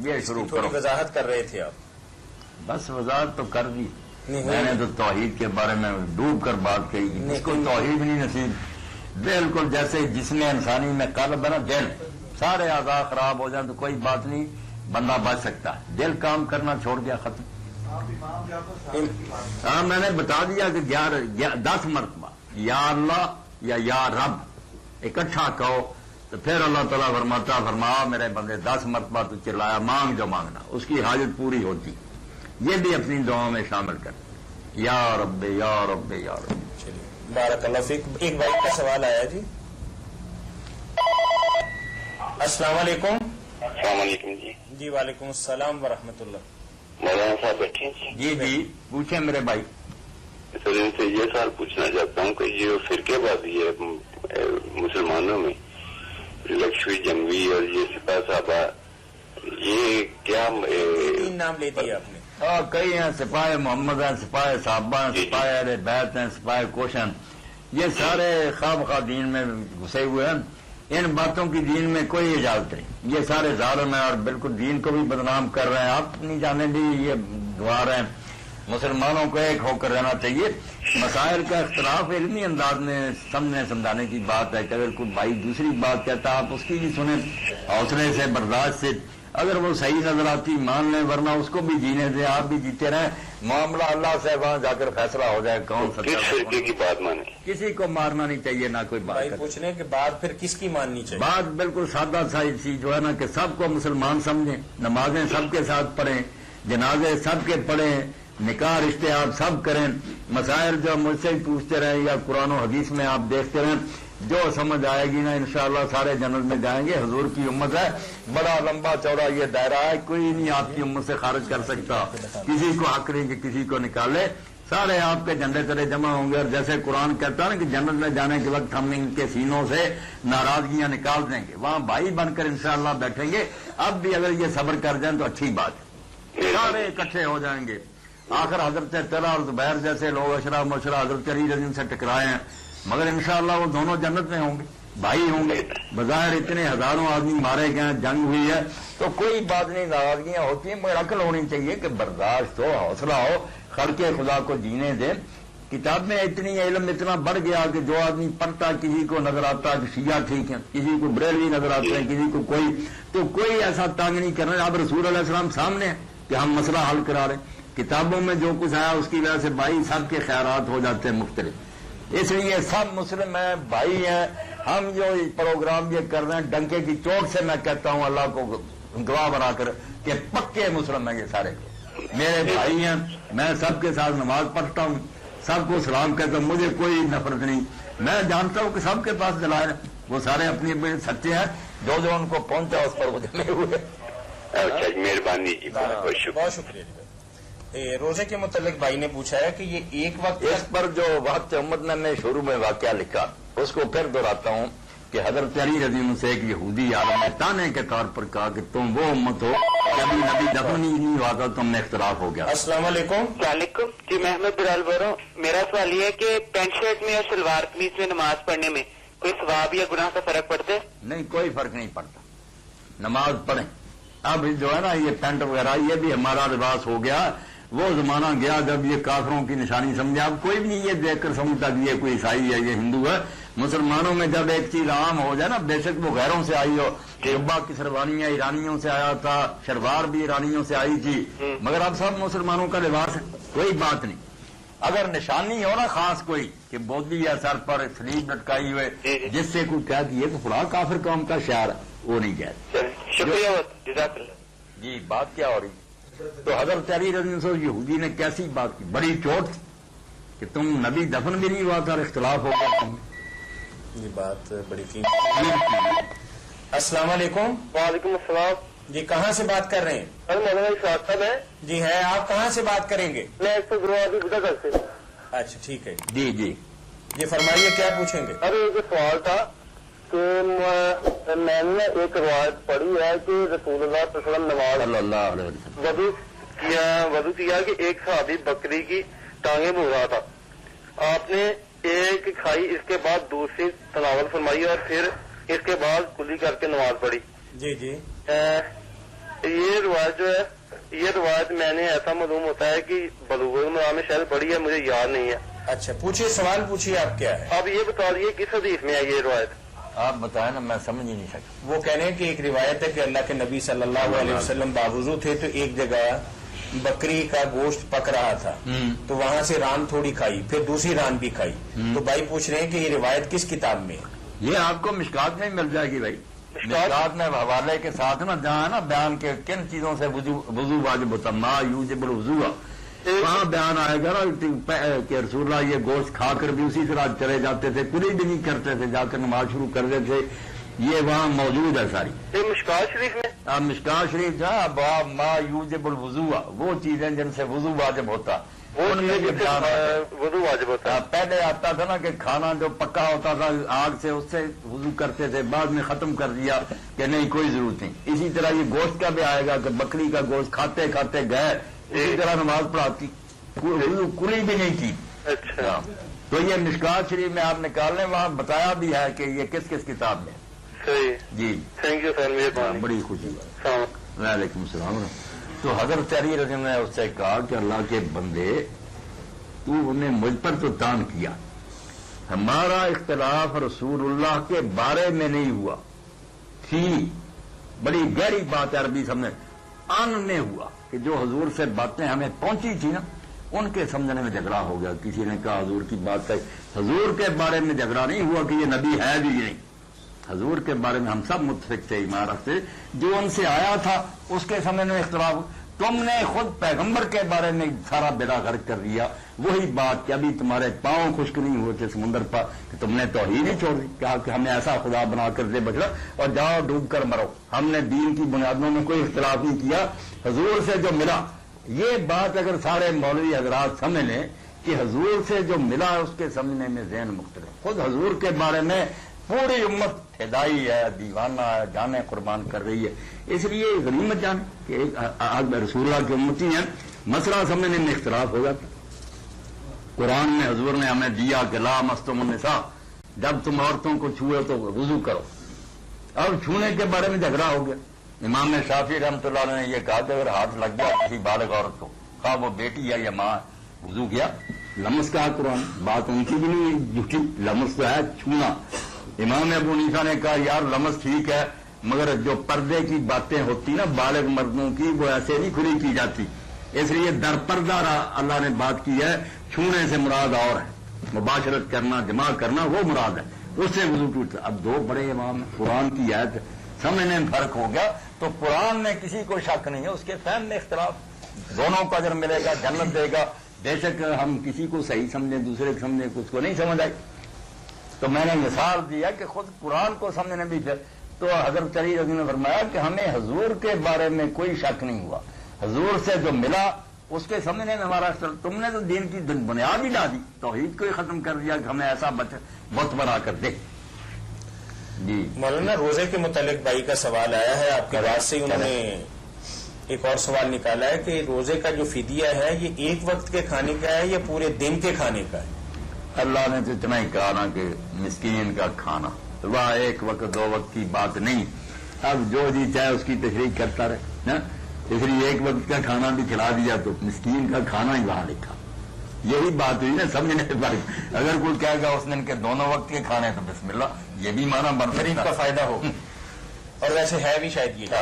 یہ شروع تھوڑی کرو۔ وضاحت کر رہے تھے آپ۔ بس وضاحت تو کر دی، نہیں، میں نے تو توحید کے بارے میں ڈوب کر بات کہی، جس کو توحید نہیں نصیب، بالکل جیسے جسم انسانی میں قلب ہے نا، دل، سارے اعضاء خراب ہو جائیں تو کوئی بات نہیں، بندہ بچ سکتا ہے، دل کام کرنا چھوڑ گیا، ختم۔ ہاں، میں نے بتا دیا کہ 10 مرتبہ یا اللہ یا رب اکٹھا کہو تو پھر اللہ تعالیٰ فرمایا میرے بندے 10 مرتبہ تو چلایا، مانگ جو مانگنا، اس کی حاجت پوری ہوتی، یہ بھی اپنی دعاؤں میں شامل کر، یا رب یا رب یا رب۔ چلیے، بارک اللہ فیک۔ ایک بھائی کا سوال آیا جی۔ السلام علیکم۔ السلام علیکم جی۔ جی وعلیکم السلام ورحمۃ اللہ۔ مولانا صاحب بیٹھے ہیں جی جی پوچھیں میرے بھائی۔ سر، ان سے یہ سوال پوچھنا چاہتا ہوں کہ یہ فرقے بازی ہے مسلمانوں میں، لکشمی جنگوی اور یہ سپاہ صاحبہ، یہ کیا 3 نام لے دیے آپ نے۔ کئی ہیں، سپاہ محمد ہیں، سپاہ صحابہ ہیں، جی، جی۔ سپاہ اہل بیت ہیں، سپاہ کوشن، یہ سارے خواہ دین میں گھسے ہوئے ہیں، ان باتوں کی دین میں کوئی اجازت نہیں، یہ سارے ظالم ہیں اور بالکل دین کو بھی بدنام کر رہے ہیں، آپ نہیں جانے دی، یہ گوار ہیں۔ مسلمانوں کو ایک ہو کر رہنا چاہیے، مسائل کا اختلاف علمی انداز میں سمجھانے کی بات ہے کہ اگر کوئی بھائی دوسری بات کہتا آپ اس کی بھی سنیں، حوصلے سے، برداشت سے، اگر وہ صحیح نظر آتی مان لیں، ورنہ اس کو بھی جینے دیں، آپ بھی جیتے رہیں، معاملہ اللہ سے وہاں جا کر فیصلہ ہو جائے کون سچا کس فرقے کی بات مانے؟ کسی کو مارنا نہیں چاہیے، نہ کوئی بات بھائی کرے۔ پوچھنے کے بعد پھر کس کی ماننی چاہیے؟ بات بالکل سادہ سی جو ہے نا کہ سب کو مسلمان سمجھیں، نمازیں سب کے ساتھ پڑھیں، جنازے سب کے پڑھیں، نکاح رشتے آپ سب کریں، مسائل جو مجھ سے بھی پوچھتے رہیں یا قرآن و حدیث میں آپ دیکھتے رہیں، جو سمجھ آئے گی نا انشاءاللہ سارے جنت میں جائیں گے۔ حضور کی امت ہے، بڑا لمبا چوڑا یہ دائرہ ہے، کوئی نہیں آپ کی امت سے خارج کر سکتا، کسی کو حق نہیں کہ کسی کو نکالے، سارے آپ کے جھنڈے تلے جمع ہوں گے، اور جیسے قرآن کہتا ہے نا کہ جنت میں جانے کے وقت ہم ان کے سینوں سے ناراضگیاں نکال دیں گے، وہاں بھائی بن کر انشاءاللہ بیٹھیں گے۔ اب بھی اگر یہ صبر کر جائیں تو اچھی بات ہے، سارے اکٹھے ہو جائیں گے۔ آخر حضرت طلحہ اور زبیر جیسے لوگ اشرا مشرا حضرت علی رضی اللہ عنہ سے ٹکرائے ہیں، مگر انشاءاللہ وہ دونوں جنت میں ہوں گے، بھائی ہوں گے۔ بظاہر اتنے ہزاروں آدمی مارے گئے ہیں، جنگ ہوئی ہے، تو کوئی بات نہیں، ناراضگیاں ہوتی ہیں، مگر عقل ہونی چاہیے کہ برداشت ہو، حوصلہ ہو، خلق خدا کو جینے دیں۔ کتاب میں اتنی علم اتنا بڑھ گیا کہ جو آدمی پڑھتا کسی کو نظر آتا کہ شیعہ ٹھیک ہیں، کسی کو بریلوی نظر آتے ہیں، کسی کو کوئی ایسا تنگ نہیں کرنا۔ اب رسول علیہ السلام سامنے ہے کہ ہم مسئلہ حل کرا رہے ہیں، کتابوں میں جو کچھ آیا اس کی وجہ سے بھائی سب کے خیالات ہو جاتے ہیں مختلف، اس لیے سب مسلم ہیں، بھائی ہیں۔ ہم جو پروگرام یہ کر رہے ہیں ڈنکے کی چوٹ سے میں کہتا ہوں اللہ کو گواہ بنا کر کہ پکے مسلم ہیں، یہ سارے میرے بھائی ہیں، میں سب کے ساتھ نماز پڑھتا ہوں، سب کو سلام کہتا ہوں، مجھے کوئی نفرت نہیں، میں جانتا ہوں کہ سب کے پاس دلائل ہیں، وہ سارے اپنی اپنے سچے ہیں، جو ان کو پہنچا اس پر وہ جمے ہوئے۔ اچھا جی، مہربانی جی، بہت شکریہ۔ بہت شکریہ جی۔ روزے کے متعلق بھائی نے پوچھا ہے کہ یہ ایک وقت اس پر جو وقت امت نے میں شروع میں واقعہ لکھا اس کو پھر دہراتا ہوں کہ حضرت علی رضی اللہ عنہ سے ایک یہودی عالم نے تانے کے طور پر کہا کہ تم وہ امت ہو کہ ابھی نبی دفن ہی نہیں ہوا تھا، تم میں اختلاف ہو گیا۔ السلام علیکم۔ وعلیکم جی، میں احمد بلال بول رہا ہوں۔ میرا سوال یہ ہے کہ پینٹ شرٹ میں اور شلوار قمیض میں نماز پڑھنے میں کوئی ثواب یا گناہ کا فرق پڑتا ہے؟ نہیں، کوئی فرق نہیں پڑتا، نماز پڑھیں۔ اب جو ہے نا یہ پینٹ وغیرہ یہ بھی ہمارا لباس ہو گیا، وہ زمانہ گیا جب یہ کافروں کی نشانی سمجھا، اب کوئی بھی نہیں یہ دیکھ کر سمجھتا کہ یہ کوئی عیسائی ہے، یہ ہندو ہے۔ مسلمانوں میں جب ایک چیز عام ہو جائے نا، بے شک وہ غیروں سے آئی ہو، جبا کی سروانیاں ایرانیوں سے آیا تھا، شلوار بھی ایرانیوں سے آئی تھی، مگر اب سب مسلمانوں کا لباس ہے، کوئی بات نہیں۔ اگر نشانی ہو نا خاص کوئی کہ بودی یا سر پر سلیب لٹکائی ہوئے جس سے کوئی کہہ کہ یہ تو فلاں کافر قوم کا شعار ہے، وہ نہیں کہتے۔ شکریہ، جزاک اللہ۔ جی بات کیا ہو رہی؟ تو حضرت علی رضی اللہ عنہ یہودی نے کیسی بات کی، بڑی چوٹ تھی کہ تم نبی دفن بھی نہیں ہوا تھا اور اختلاف ہو گیا تم. یہ بات بڑی قیمتی. السلام علیکم. وعلیکم السلام. جی کہاں سے بات کر رہے ہیں؟ مولانا اشفاق صاحب ہے. جی ہے. آپ کہاں سے بات کریں گے؟ میں 100 بتا کر سے. اچھا ٹھیک ہے. جی جی جی فرمائیے کیا پوچھیں گے؟ ابھی ایک سوال تھا کہ میں نے ایک روایت پڑھی ہے کہ رسول اللہ صلی اللہ علیہ وسلم نماز صلی اللہ علیہ وسلم وضو کیا کہ ایک صحابی بکری کی ٹانگیں بو رہا تھا. آپ نے ایک کھائی، اس کے بعد دوسری تناول فرمائی اور پھر اس کے بعد کلی کر کے نماز پڑھی. جی جی. یہ روایت جو ہے، یہ روایت میں نے ایسا معلوم ہوتا ہے کہ بلوغ المرام میں شاید پڑھی ہے، مجھے یاد نہیں ہے. اچھا پوچھیے، سوال پوچھیے آپ کیا ہے. آپ یہ بتا دیجیے کس حدیث میں ہے یہ روایت؟ آپ بتائیں نا، میں سمجھ ہی نہیں سکتا. وہ کہہ رہے ہیں کہ ایک روایت ہے کہ اللہ کے نبی صلی اللہ علیہ وسلم باوضو تھے تو ایک جگہ بکری کا گوشت پک رہا تھا تو وہاں سے ران تھوڑی کھائی، پھر دوسری ران بھی کھائی. تو بھائی پوچھ رہے ہیں کہ یہ روایت کس کتاب میں ہے؟ یہ آپ کو مشکات میں مل جائے گی بھائی. مشکات میں حوالے کے ساتھ نا جہاں نا بیان کے کن چیزوں سے وضو واجب ہوتا، ما یوجب الوضو، وہاں بیان آئے گا نا کہ رسول اللہ یہ گوشت کھا کر بھی اسی طرح چلے جاتے تھے، کلی بھی نہیں کرتے تھے، جا کر نماز شروع کر دیتے تھے. یہ وہاں موجود ہے ساری. مشکات شریف میں مشکات شریف جہاں باب ما یوجب الوضو، وہ چیزیں جن سے وضو واجب ہوتا ان میں بھی بیان وضو واجب ہوتا ہے. پہلے آتا تھا نا کہ کھانا جو پکا ہوتا تھا آگ سے اس سے وضو کرتے تھے، بعد میں ختم کر دیا کہ نہیں کوئی ضرورت نہیں. اسی طرح یہ گوشت کا بھی آئے گا کہ بکری کا گوشت کھاتے کھاتے گئے، اسی طرح نماز پڑھاتی، وضو کلی بھی نہیں کی. اچھا تو یہ مشکات شریف میں آپ نکال لیں، وہاں بتایا بھی ہے کہ یہ کس کس کتاب میں. صحیح. جی تھینک یو سر، بڑی خوشی. السلام. وعلیکم السلام. تو حضرت علی رضی اللہ عنہ نے اس سے کہا کہ اللہ کے بندے تو نے مجھ پر تو تان کیا، ہمارا اختلاف رسول اللہ کے بارے میں نہیں ہوا تھی. بڑی گہری بات عربی سمجھنے ان میں ہوا کہ جو حضور سے باتیں ہمیں پہنچی تھی نا ان کے سمجھنے میں جھگڑا ہو گیا. کسی نے کہا حضور کی بات کہی، حضور کے بارے میں جھگڑا نہیں ہوا کہ یہ نبی ہے بھی نہیں. حضور کے بارے میں ہم سب متفق تھے ایمان رکھتے، جو ان سے آیا تھا اس کے سمجھنے میں اختلاف. تم نے خود پیغمبر کے بارے میں سارا بیڑا غرق کر دیا. وہی بات کہ ابھی تمہارے پاؤں خشک نہیں ہوئے تھے سمندر پر کہ تم نے توحید ہی چھوڑ دی، کہا کہ ہمیں ایسا خدا بنا کر دے بچڑا اور جاؤ ڈوب کر مرو. ہم نے دین کی بنیادوں میں کوئی اختلاف نہیں کیا. حضور سے جو ملا، یہ بات اگر سارے مولوی حضرات سمجھ لیں کہ حضور سے جو ملا اس کے سمجھنے میں ذہن مختلف. خود حضور کے بارے میں پوری امت فدائی ہے، دیوانہ ہے، جانیں قربان کر رہی ہے. اس لیے غنیمت جان کہ آج رسول اللہ کی امتی ہیں، مسئلہ سمجھنے میں اختلاف ہو جاتا. قرآن میں حضور نے ہمیں دیا کہ لا مستم النساء، جب تم عورتوں کو چھوئے تو وضو کرو. اب چھونے کے بارے میں جھگڑا ہو گیا. امام شافعی رحمۃ اللہ علیہ نے یہ کہا کہ اگر ہاتھ لگ گیا کسی بالغ عورت کو، خواہ وہ بیٹی ہے یا ماں، وضو کیا. لمس کہا قرآن، بات ان کی بھی نہیں جھوٹی، لمس تو ہے چھونا. امام ابو حنیفہ نے کہا یار لمس ٹھیک ہے مگر جو پردے کی باتیں ہوتی نا بالغ مردوں کی وہ ایسے نہیں کھلی کی جاتی، اس لیے در پردہ اللہ نے بات کی ہے. چھونے سے مراد اور ہے، مباشرت کرنا جمع کرنا وہ مراد ہے، اس سے وضو ٹوٹتا. اب دو بڑے امام قرآن کی آیت سمجھنے میں فرق ہو گیا. تو قرآن میں کسی کو شک نہیں ہے، اس کے فہم میں اختلاف. دونوں کو اجر ملے گا، جنت دے گا. بے شک ہم کسی کو صحیح سمجھیں دوسرے کو سمجھیں اس کو نہیں سمجھ آئی. تو میں نے مثال دیا کہ خود قرآن کو سمجھنے بھی پھر تو حضرت علی رضی اللہ عنہ نے فرمایا کہ ہمیں حضور کے بارے میں کوئی شک نہیں ہوا، حضور سے جو ملا اس کے سمجھنے میں ہمارا اختلاف. تم نے تو دین کی بنیاد ہی لا دی، توحید کو ہی ختم کر دیا کہ ہمیں ایسا بت بنا کر دے. جی مولانا روزے کے متعلق بھائی کا سوال آیا ہے، آپ کی بات سے انہوں نے ایک اور سوال نکالا ہے کہ روزے کا جو فدیہ ہے یہ ایک وقت کے کھانے کا ہے یا پورے دن کے کھانے کا ہے؟ اللہ نے تو اتنا ہی کہا نا کہ مسکین کا کھانا، وہاں ایک وقت دو وقت کی بات نہیں. اب جو جی چاہے اس کی تشریح کرتا رہے، اس لیے ایک وقت کا کھانا بھی کھلا دیا تو مسکین کا کھانا ہی وہاں لکھا. یہی بات ہوئی نا سمجھنے کے بعد. اگر کوئی کہے گا اس دن کے دونوں وقت کے کھانے تو بسم اللہ، یہ بھی مانا بنفری کا فائدہ ہو. اور ویسے ہے بھی شاید یہ.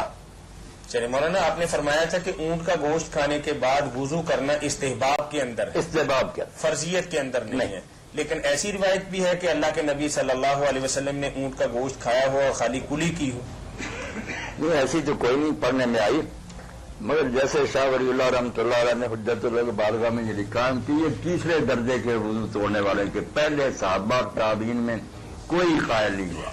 چلے مولانا آپ نے فرمایا تھا کہ اونٹ کا گوشت کھانے کے بعد وضو کرنا استحباب کے اندر ہے، استحباب کیا فرضیت کے اندر نہیں ہے. لیکن ایسی روایت بھی ہے کہ اللہ کے نبی صلی اللہ علیہ وسلم نے اونٹ کا گوشت کھایا ہو اور خالی کلی کی ہو. ایسی تو کوئی نہیں پڑھنے میں آئی. مگر جیسے شاہ ولی اللہ رحمۃ اللہ علیہ نے حجت اللہ کے بارگاہ میں یہ لکھا ہے کہ یہ تیسرے درجے کے وضو توڑنے والے کے پہلے صحابہ تابعین میں کوئی قائل نہیں ہوا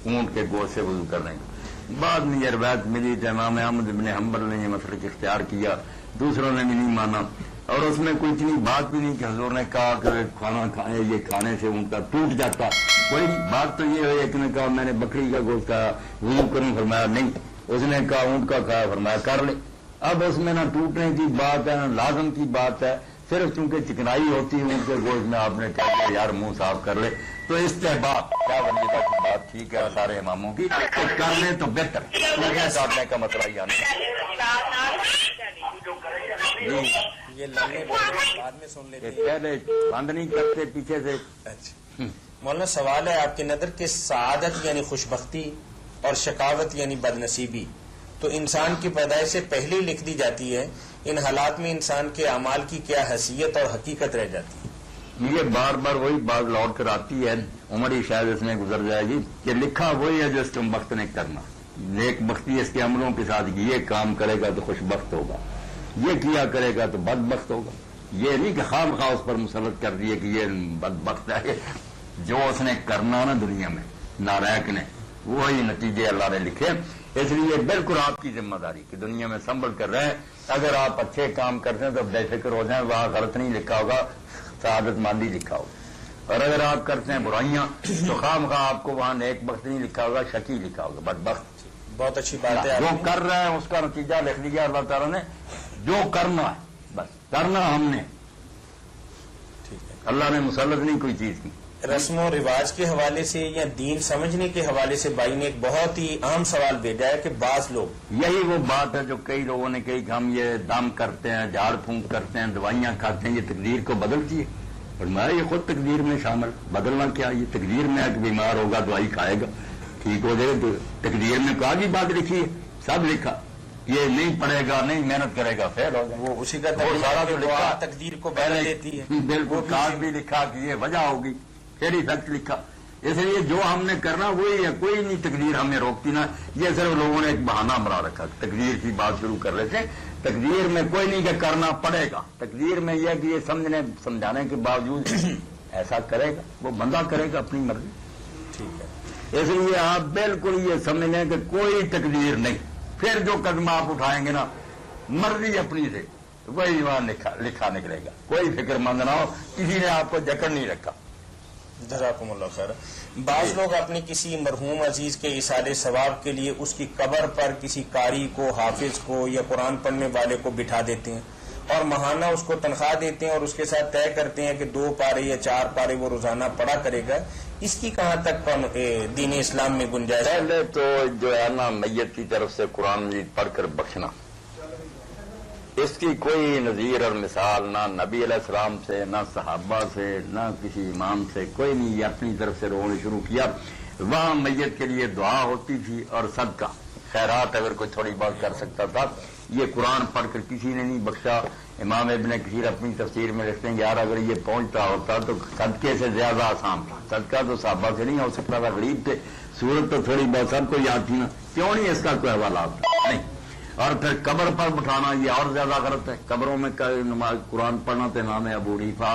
اونٹ کے گوشت سے وضو کرنے کا. بعد میں یہ روایت ملی تو امام احمد بن حنبل نے یہ مسلک اختیار کیا, دوسروں نے بھی نہیں مانا, اور اس میں کوئی اتنی بات بھی نہیں کہ حضور نے کہا کہ کھانا کھائے یہ کھانے سے اونٹ کا ٹوٹ جاتا. کوئی بات تو یہ ہے, ایک نے کہا میں نے بکری کا گوشت کھایا وضو کروں, فرمایا نہیں. اس نے کہا اونٹ کا کھایا, فرمایا کر لے. اب اس میں نہ ٹوٹنے کی بات ہے نہ لازم کی بات ہے, صرف چونکہ چکنائی ہوتی ہے اونٹ کے گوشت میں, آپ نے کہا کہ یار منہ صاف کر لے. تو استحباب کیا وجہ کی بات ٹھیک ہے سارے اماموں کی, کر لیں تو بہتر. کاٹنے کا مسئلہ ہی آنا یہ بعد میں سن لیتے ہیں, پہلے بند نہیں کرتے پیچھے سے. مولانا سوال ہے آپ کی نظر کہ سعادت یعنی خوشبختی اور شقاوت یعنی بد نصیبی تو انسان کی پیدائش سے پہلے لکھ دی جاتی ہے, ان حالات میں انسان کے اعمال کی کیا حیثیت اور حقیقت رہ جاتی ہے؟ یہ بار بار وہی بات لوٹ کر آتی ہے, عمر ہی شاید اس میں گزر جائے گی کہ لکھا وہی ہے جو اس کے وقت نے کرنا. نیک بختی اس کے عملوں کے ساتھ یہ کام کرے گا تو خوش بخت ہوگا, یہ کیا کرے گا تو بد بخت ہوگا. یہ نہیں کہ خام خواہ اس پر مسلط کر دیے کہ یہ بد بخت ہے. جو اس نے کرنا نا دنیا میں نالائق نے, وہی نتیجے اللہ نے لکھے. اس لیے بالکل آپ کی ذمہ داری کہ دنیا میں سنبھل کر رہیں. اگر آپ اچھے کام کرتے ہیں تو بے فکر ہو جائیں, وہاں غلط نہیں لکھا ہوگا, سعادت مندی لکھا ہوگا. اور اگر آپ کرتے ہیں برائیاں تو خام خواہ آپ کو وہاں نیک بخت نہیں لکھا ہوگا, شقی لکھا ہوگا, بد بخت. بہت اچھی بات ہے. جو کر رہے ہیں اس کا نتیجہ لکھ لیا اللہ تعالیٰ نے. جو کرنا ہے بس کرنا ہم نے, اللہ نے مسلط نہیں کوئی چیز کی. رسم و رواج کے حوالے سے یا دین سمجھنے کے حوالے سے بھائی نے ایک بہت ہی اہم سوال بھیجا ہے کہ بعض لوگ, یہی وہ بات ہے جو کئی لوگوں نے کہی کہ ہم یہ دم کرتے ہیں, جھاڑ پھونک کرتے ہیں, دوائیاں کھاتے ہیں, یہ تقدیر کو بدلتی ہے. فرمایا یہ خود تقدیر میں شامل, بدلنا کیا, یہ تقدیر میں ہے کہ بیمار ہوگا دوائی کھائے گا ٹھیک ہو جائے. تقدیر میں کوئی بھی بات لکھی ہے, سب لکھا. یہ نہیں پڑھے گا, نہیں محنت کرے گا, فیل ہو جائے. وہ اسی کا سارا جو لکھا تقدیر کو بدل دیتی ہے. بالکل کارڈ بھی لکھا کہ یہ وجہ ہوگی, پھر ہی فیکٹ لکھا. اس لیے جو ہم نے کرنا وہی ہے, کوئی نہیں تقدیر ہمیں روکتی نا. یہ صرف لوگوں نے ایک بہانہ بنا رکھا, تقدیر کی بات شروع کر رہے تھے. تقدیر میں کوئی نہیں کہ کرنا پڑے گا, تقدیر میں یہ کہ یہ سمجھانے کے باوجود ایسا کرے گا, وہ بندہ کرے گا اپنی مرضی. ٹھیک ہے. اس لیے آپ بالکل یہ سمجھ لیں کہ کوئی تقدیر نہیں. پھر جو قدم آپ اٹھائیں گے نا مرضی اپنی سے, وہی وہاں لکھا نکلے گا. کوئی فکر مند نہ ہو, کسی نے آپ کو جکڑ نہیں رکھا. جزاکم اللہ خیر. بعض لوگ اپنے کسی مرحوم عزیز کے ایصال ثواب کے لیے اس کی قبر پر کسی قاری کو, حافظ کو یا قرآن پڑھنے والے کو بٹھا دیتے ہیں اور ماہانہ اس کو تنخواہ دیتے ہیں اور اس کے ساتھ طے کرتے ہیں کہ 2 پارے یا 4 پارے وہ روزانہ پڑھا کرے گا. اس کی کہاں تک دین اسلام میں گنجائش ہے؟ پہلے تو جو ہے نا میت کی طرف سے قرآن مجید پڑھ کر بخشنا, اس کی کوئی نظیر اور مثال نہ نبی علیہ السلام سے, نہ صحابہ سے, نہ کسی امام سے, کوئی نہیں. یہ اپنی طرف سے رونے شروع کیا. وہاں میت کے لیے دعا ہوتی تھی اور صدقہ خیرات اگر کوئی تھوڑی بات کر سکتا تھا. یہ قرآن پڑھ کر کسی نے نہیں بخشا. امام ابن کثیر اپنی تفسیر میں لکھتے ہیں یار اگر یہ پہنچتا ہوتا تو صدقے سے زیادہ آسان تھا. صدقہ تو صحابہ سے نہیں ہو سکتا تھا, غریب تھے. صورت تو تھوڑی بہت سب کو یاد تھی نا, کیوں نہیں اس کا کوئی حوالات نہیں. اور پھر قبر پر بٹھانا یہ اور زیادہ غلط ہے. قبروں میں نماز قرآن پڑھنا تو امام ابو حنیفہ,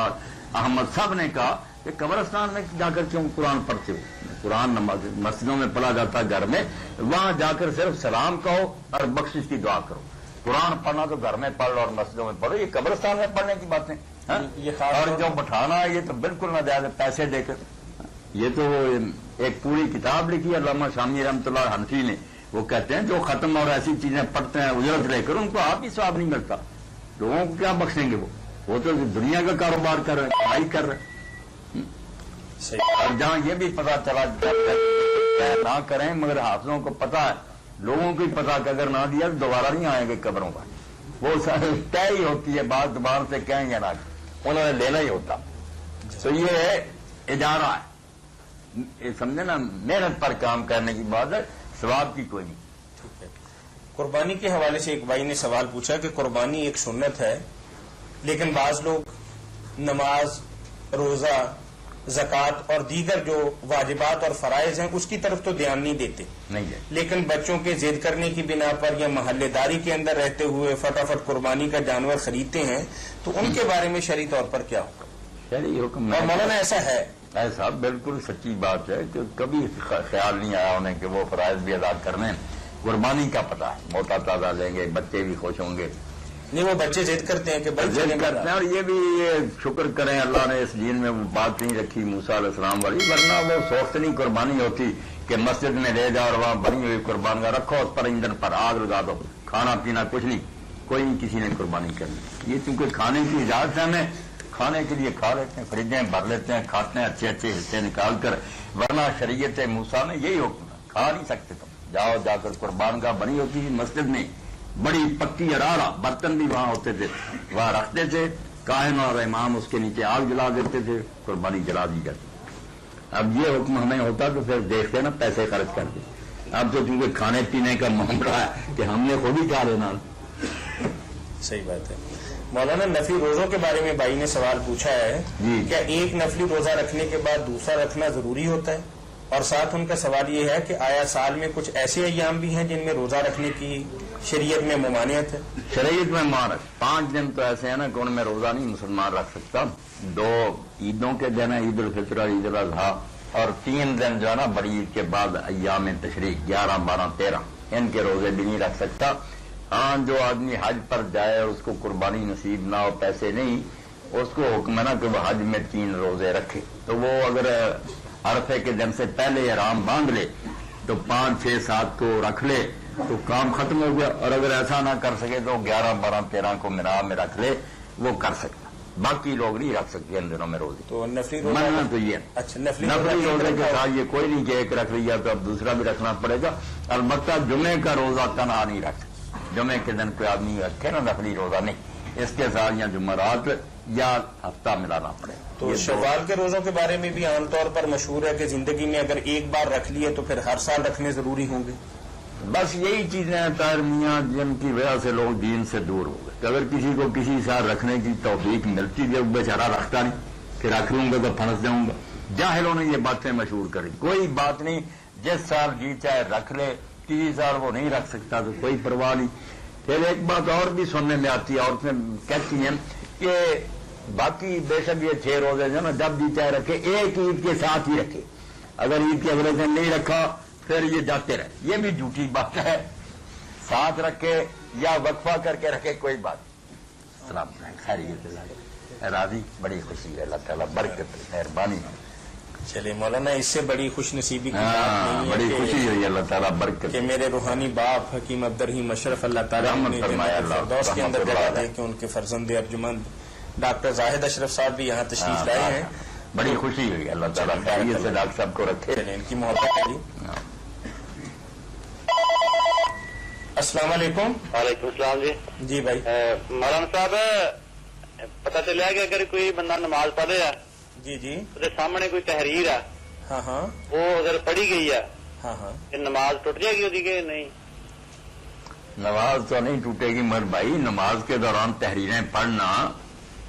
احمد سب نے کہا کہ قبرستان میں جا کر کیوں قرآن پڑھتے ہو. قرآن مسجدوں میں پڑھا جاتا ہے گھر میں, وہاں جا کر صرف سلام کہو اور بخشش کی دعا کرو. قرآن پڑھنا تو گھر میں پڑھ لو اور مسجدوں میں پڑھو, یہ قبرستان میں پڑھنے کی باتیں. اور جو بٹھانا یہ تو بالکل نہ زیادہ پیسے دے کر. یہ تو ایک پوری کتاب لکھی علامہ شامی رحمۃ اللہ حنفی نے, وہ کہتے ہیں جو ختم اور ایسی چیزیں پڑھتے ہیں اجرت لے کر, ان کو آپ ہی ثواب نہیں ملتا. لوگوں کو کیا بخشیں گے, وہ تو دنیا کا کاروبار کر رہے ہیں, کمائی کر رہے ہیں. اور جہاں یہ بھی پتا چلا نہ کریں, مگر حافظوں کو پتا ہے, لوگوں کو ہی پتا کہ اگر نہ دیا تو دوبارہ نہیں آئیں گے قبروں پر. وہ طے ہی ہوتی ہے, بات دوبارہ سے کہیں یا نہ, انہوں نے لینا ہی ہوتا. تو یہ ادارہ ہے, سمجھے نا, محنت پر کام کرنے کی بات ہے, ثواب کی کوئی نہیں. ٹھیک ہے. قربانی کے حوالے سے ایک بھائی نے سوال پوچھا کہ قربانی ایک سنت ہے, لیکن بعض لوگ نماز, روزہ, زکوٰۃ اور دیگر جو واجبات اور فرائض ہیں اس کی طرف تو دھیان نہیں دیتے، لیکن بچوں کے ضد کرنے کی بنا پر یا محلے داری کے اندر رہتے ہوئے فٹافٹ قربانی کا جانور خریدتے ہیں، تو ان کے بارے میں شرعی طور پر کیا ہوگا؟ شرعی حکم اور مولانا ایسا ہے؟ ایسا بالکل سچی بات ہے کہ کبھی خیال نہیں آیا انہیں کہ وہ فرائض بھی ادا کرنے، قربانی کا پتہ ہے، موٹا تازہ لیں گے، بچے بھی خوش ہوں گے. نہیں، وہ بچے ضد کرتے ہیں کہ ضد کرتے ہیں، اور یہ بھی شکر کریں اللہ نے اس دین میں وہ بات نہیں رکھی موسیٰ علیہ السلام والی، ورنہ وہ سوچت نہیں قربانی ہوتی کہ مسجد میں لے جاؤ اور وہاں بنی ہوئی قربان کا رکھو، اس پر ایندھن پر آگ لگا دو، کھانا پینا کچھ نہیں، کوئی نہیں کسی نے قربانی کرنی. یہ چونکہ کھانے کی اجازت ہے ہمیں، کھانے کے لیے کھا لیتے ہیں، فریجیں بھر لیتے ہیں، کھاتے ہیں اچھے اچھے حصے نکال کر، ورنہ شریعت موسیٰ میں یہی حکم ہے، کھا نہیں سکتے تم، جاؤ جا کر قربان کا بنی ہوتی تھی مسجد میں، بڑی پکی اڑارا برتن بھی وہاں ہوتے تھے، وہاں رکھتے تھے، کاہن اور امام اس کے نیچے آگ جلا دیتے تھے، قربانی جلا دی جاتی. اب یہ حکم ہمیں ہوتا تو پھر دیکھتے نا پیسے خرچ کر کے. اب تو چونکہ کھانے پینے کا معاملہ ہے کہ ہم نے خود ہی کھا لینا. صحیح بات ہے. مولانا نفلی روزوں کے بارے میں بھائی نے سوال پوچھا ہے، کیا ایک نفلی روزہ رکھنے کے بعد دوسرا رکھنا ضروری ہوتا ہے؟ اور ساتھ ان کا سوال یہ ہے کہ آیا سال میں کچھ ایسے ایام بھی ہیں جن میں روزہ رکھنے کی شریعت میں ممانعت ہے؟ شریعت میں ممانعت 5 دن تو ایسے ہیں نا کہ ان میں روزہ نہیں مسلمان رکھ سکتا. 2 عیدوں کے دن ہیں، عید الفطر اور عید الاضحیٰ، اور 3 دن جو ہے نا بڑی عید کے بعد ایام تشریق 11 12 13 ان کے روزے بھی نہیں رکھ سکتا. ہاں جو آدمی حج پر جائے اور اس کو قربانی نصیب نہ ہو، پیسے نہیں، اس کو حکم ہے نا کہ وہ حج میں 3 روزے رکھے، تو وہ اگر عرفے کے دن سے پہلے احرام باندھ لے تو 5 6 7 کو رکھ لے تو کام ختم ہو گیا. اور اگر ایسا نہ کر سکے تو 11 12 13 کو میرا میں رکھ لے، وہ کر سکتا. باقی لوگ نہیں رکھ سکتے ان دنوں میں روزے. تو نفلی ماننا تو یہ اچھا نفلی روزے کے ساتھ یہ کوئی نہیں کہ ایک رکھ لیا تو اب دوسرا بھی رکھنا پڑے گا. البتہ جمعے کا روزہ تنہا نہیں رکھ، جمعے کے دن کوئی آدمی رکھے نا نفلی روزہ نہیں، اس کے ساتھ یا جمعرات یا ہفتہ ملانا پڑے. تو شوال کے روزوں کے بارے میں بھی عام طور پر مشہور ہے کہ زندگی میں اگر ایک بار رکھ لیے تو پھر ہر سال رکھنے ضروری ہوں گے. بس یہی چیزیں ہیں طاہر میاں جن کی وجہ سے لوگ دین سے دور ہو گئے. اگر کسی کو کسی سال رکھنے کی توفیق ملتی جب بیچارہ رکھتا نہیں کہ رکھ لوں گا تو پھنس جاؤں گا. جاہلوں نے یہ باتیں مشہور کری. کوئی بات نہیں، جس سال جی چاہے رکھ لے، کسی سال وہ نہیں رکھ سکتا تو کوئی پرواہ نہیں. پھر ایک بات اور بھی سننے میں آتی ہے، عورتیں کہتی ہیں کہ باقی بے شک یہ 6 روزے جو نا جب جی چاہے رکھے، ایک عید کے ساتھ ہی رکھے، اگر عید کے اگلے دن نہیں رکھا پھر یہ جاتے رہے. یہ بھی جھوٹی بات ہے. ساتھ رکھے یا وقفہ کر کے رکھے کوئی بات. السلام علیکم، خیریت راضی، بڑی خوشی ہے، اللہ تعالیٰ برکت مہربانی. چلے مولانا، اس سے بڑی خوش نصیبی کی بات نہیں ہے، بڑی خوشی ہوئی اللہ تعالیٰ برکت کہ میرے روحانی باپ حکیم عبدالرحیم اشرف اللہ تعالیٰ نے فردوس کے اندر جگہ دے کہ ان کے فرزند ارجمند ڈاکٹر زاہد اشرف صاحب بھی یہاں تشریف لائے ہیں. بڑی خوشی ہوئی، اللہ تعالیٰ خیریت سے ڈاکٹر صاحب کو رکھے، ان کی محبت کری. السلام علیکم. وعلیکم السلام. جی بھائی. مولانا صاحب، پتہ چلا کہ اگر کوئی بندہ نماز پڑھے ہے، جی جی، اس کے سامنے کوئی تحریر ہے، ہاں ہاں، وہ اگر پڑھی گئی ہے، ہاں ہاں، نماز ٹوٹ جائے گی اس کی نہیں؟ نماز تو نہیں ٹوٹے گی، مگر بھائی نماز کے دوران تحریریں پڑھنا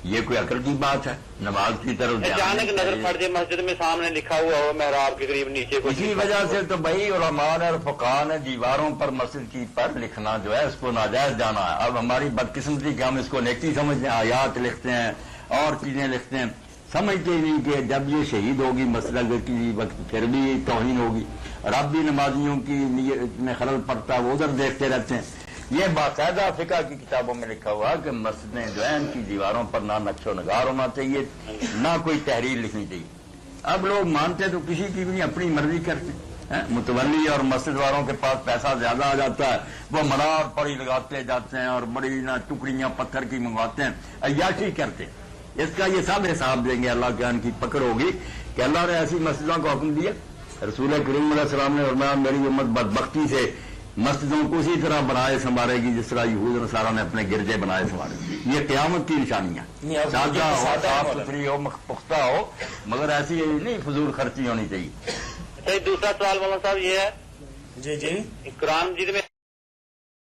یہ کوئی عقل کی بات ہے؟ نماز کی طرف اچانک نظر پڑ جائے مسجد میں سامنے لکھا ہوا ہو محراب کے قریب نیچے کو، اسی وجہ سے تو بھائی علماء اور فقہاء نے دیواروں پر مسجد کی پر لکھنا جو ہے اس کو ناجائز جانا ہے. اب ہماری بدقسمتی کہ ہم اس کو نیکی سمجھتے ہیں، آیات لکھتے ہیں اور چیزیں لکھتے ہیں، سمجھتے نہیں کہ جب یہ شہید ہوگی مسجد کی وقت پھر بھی توہین ہوگی. رب بھی نمازیوں کی نیت میں خلل پڑتا ہے، وہ ادھر دیکھتے رہتے ہیں. یہ باقاعدہ فقہ کی کتابوں میں لکھا ہوا کہ مسجدیں جو ہیں ان کی دیواروں پر نہ نقش و نگار ہونا چاہیے، نہ کوئی تحریر لکھنی چاہیے. اب لوگ مانتے تو کسی کی بھی اپنی مرضی کرتے ہیں. متولی اور مسجد والوں کے پاس پیسہ زیادہ آ جاتا ہے، وہ منار پڑی لگاتے جاتے ہیں اور بڑی نہ ٹکڑیاں پتھر کی منگواتے ہیں، عیاشی کرتے ہیں. اس کا یہ سب حساب دیں گے، اللہ کے ان کی پکڑ ہوگی کہ اللہ نے ایسی مسجدوں کو حکم دیا. رسول کریم علیہ السلام نے فرمایا میری امت بدبختی سے مسجدوں کو اسی طرح بنائے سنوارے گی جس طرح یہود نصارہ نے اپنے گرجے بنائے سنوارے. یہ قیامت کی نشانیاں، سادہ ہو، صاف ستھری ہو، پختہ ہو، مگر ایسی نہیں فضول خرچی ہونی چاہیے. دوسرا سوال مولانا صاحب یہ ہے، جی جی، قرآن مجید میں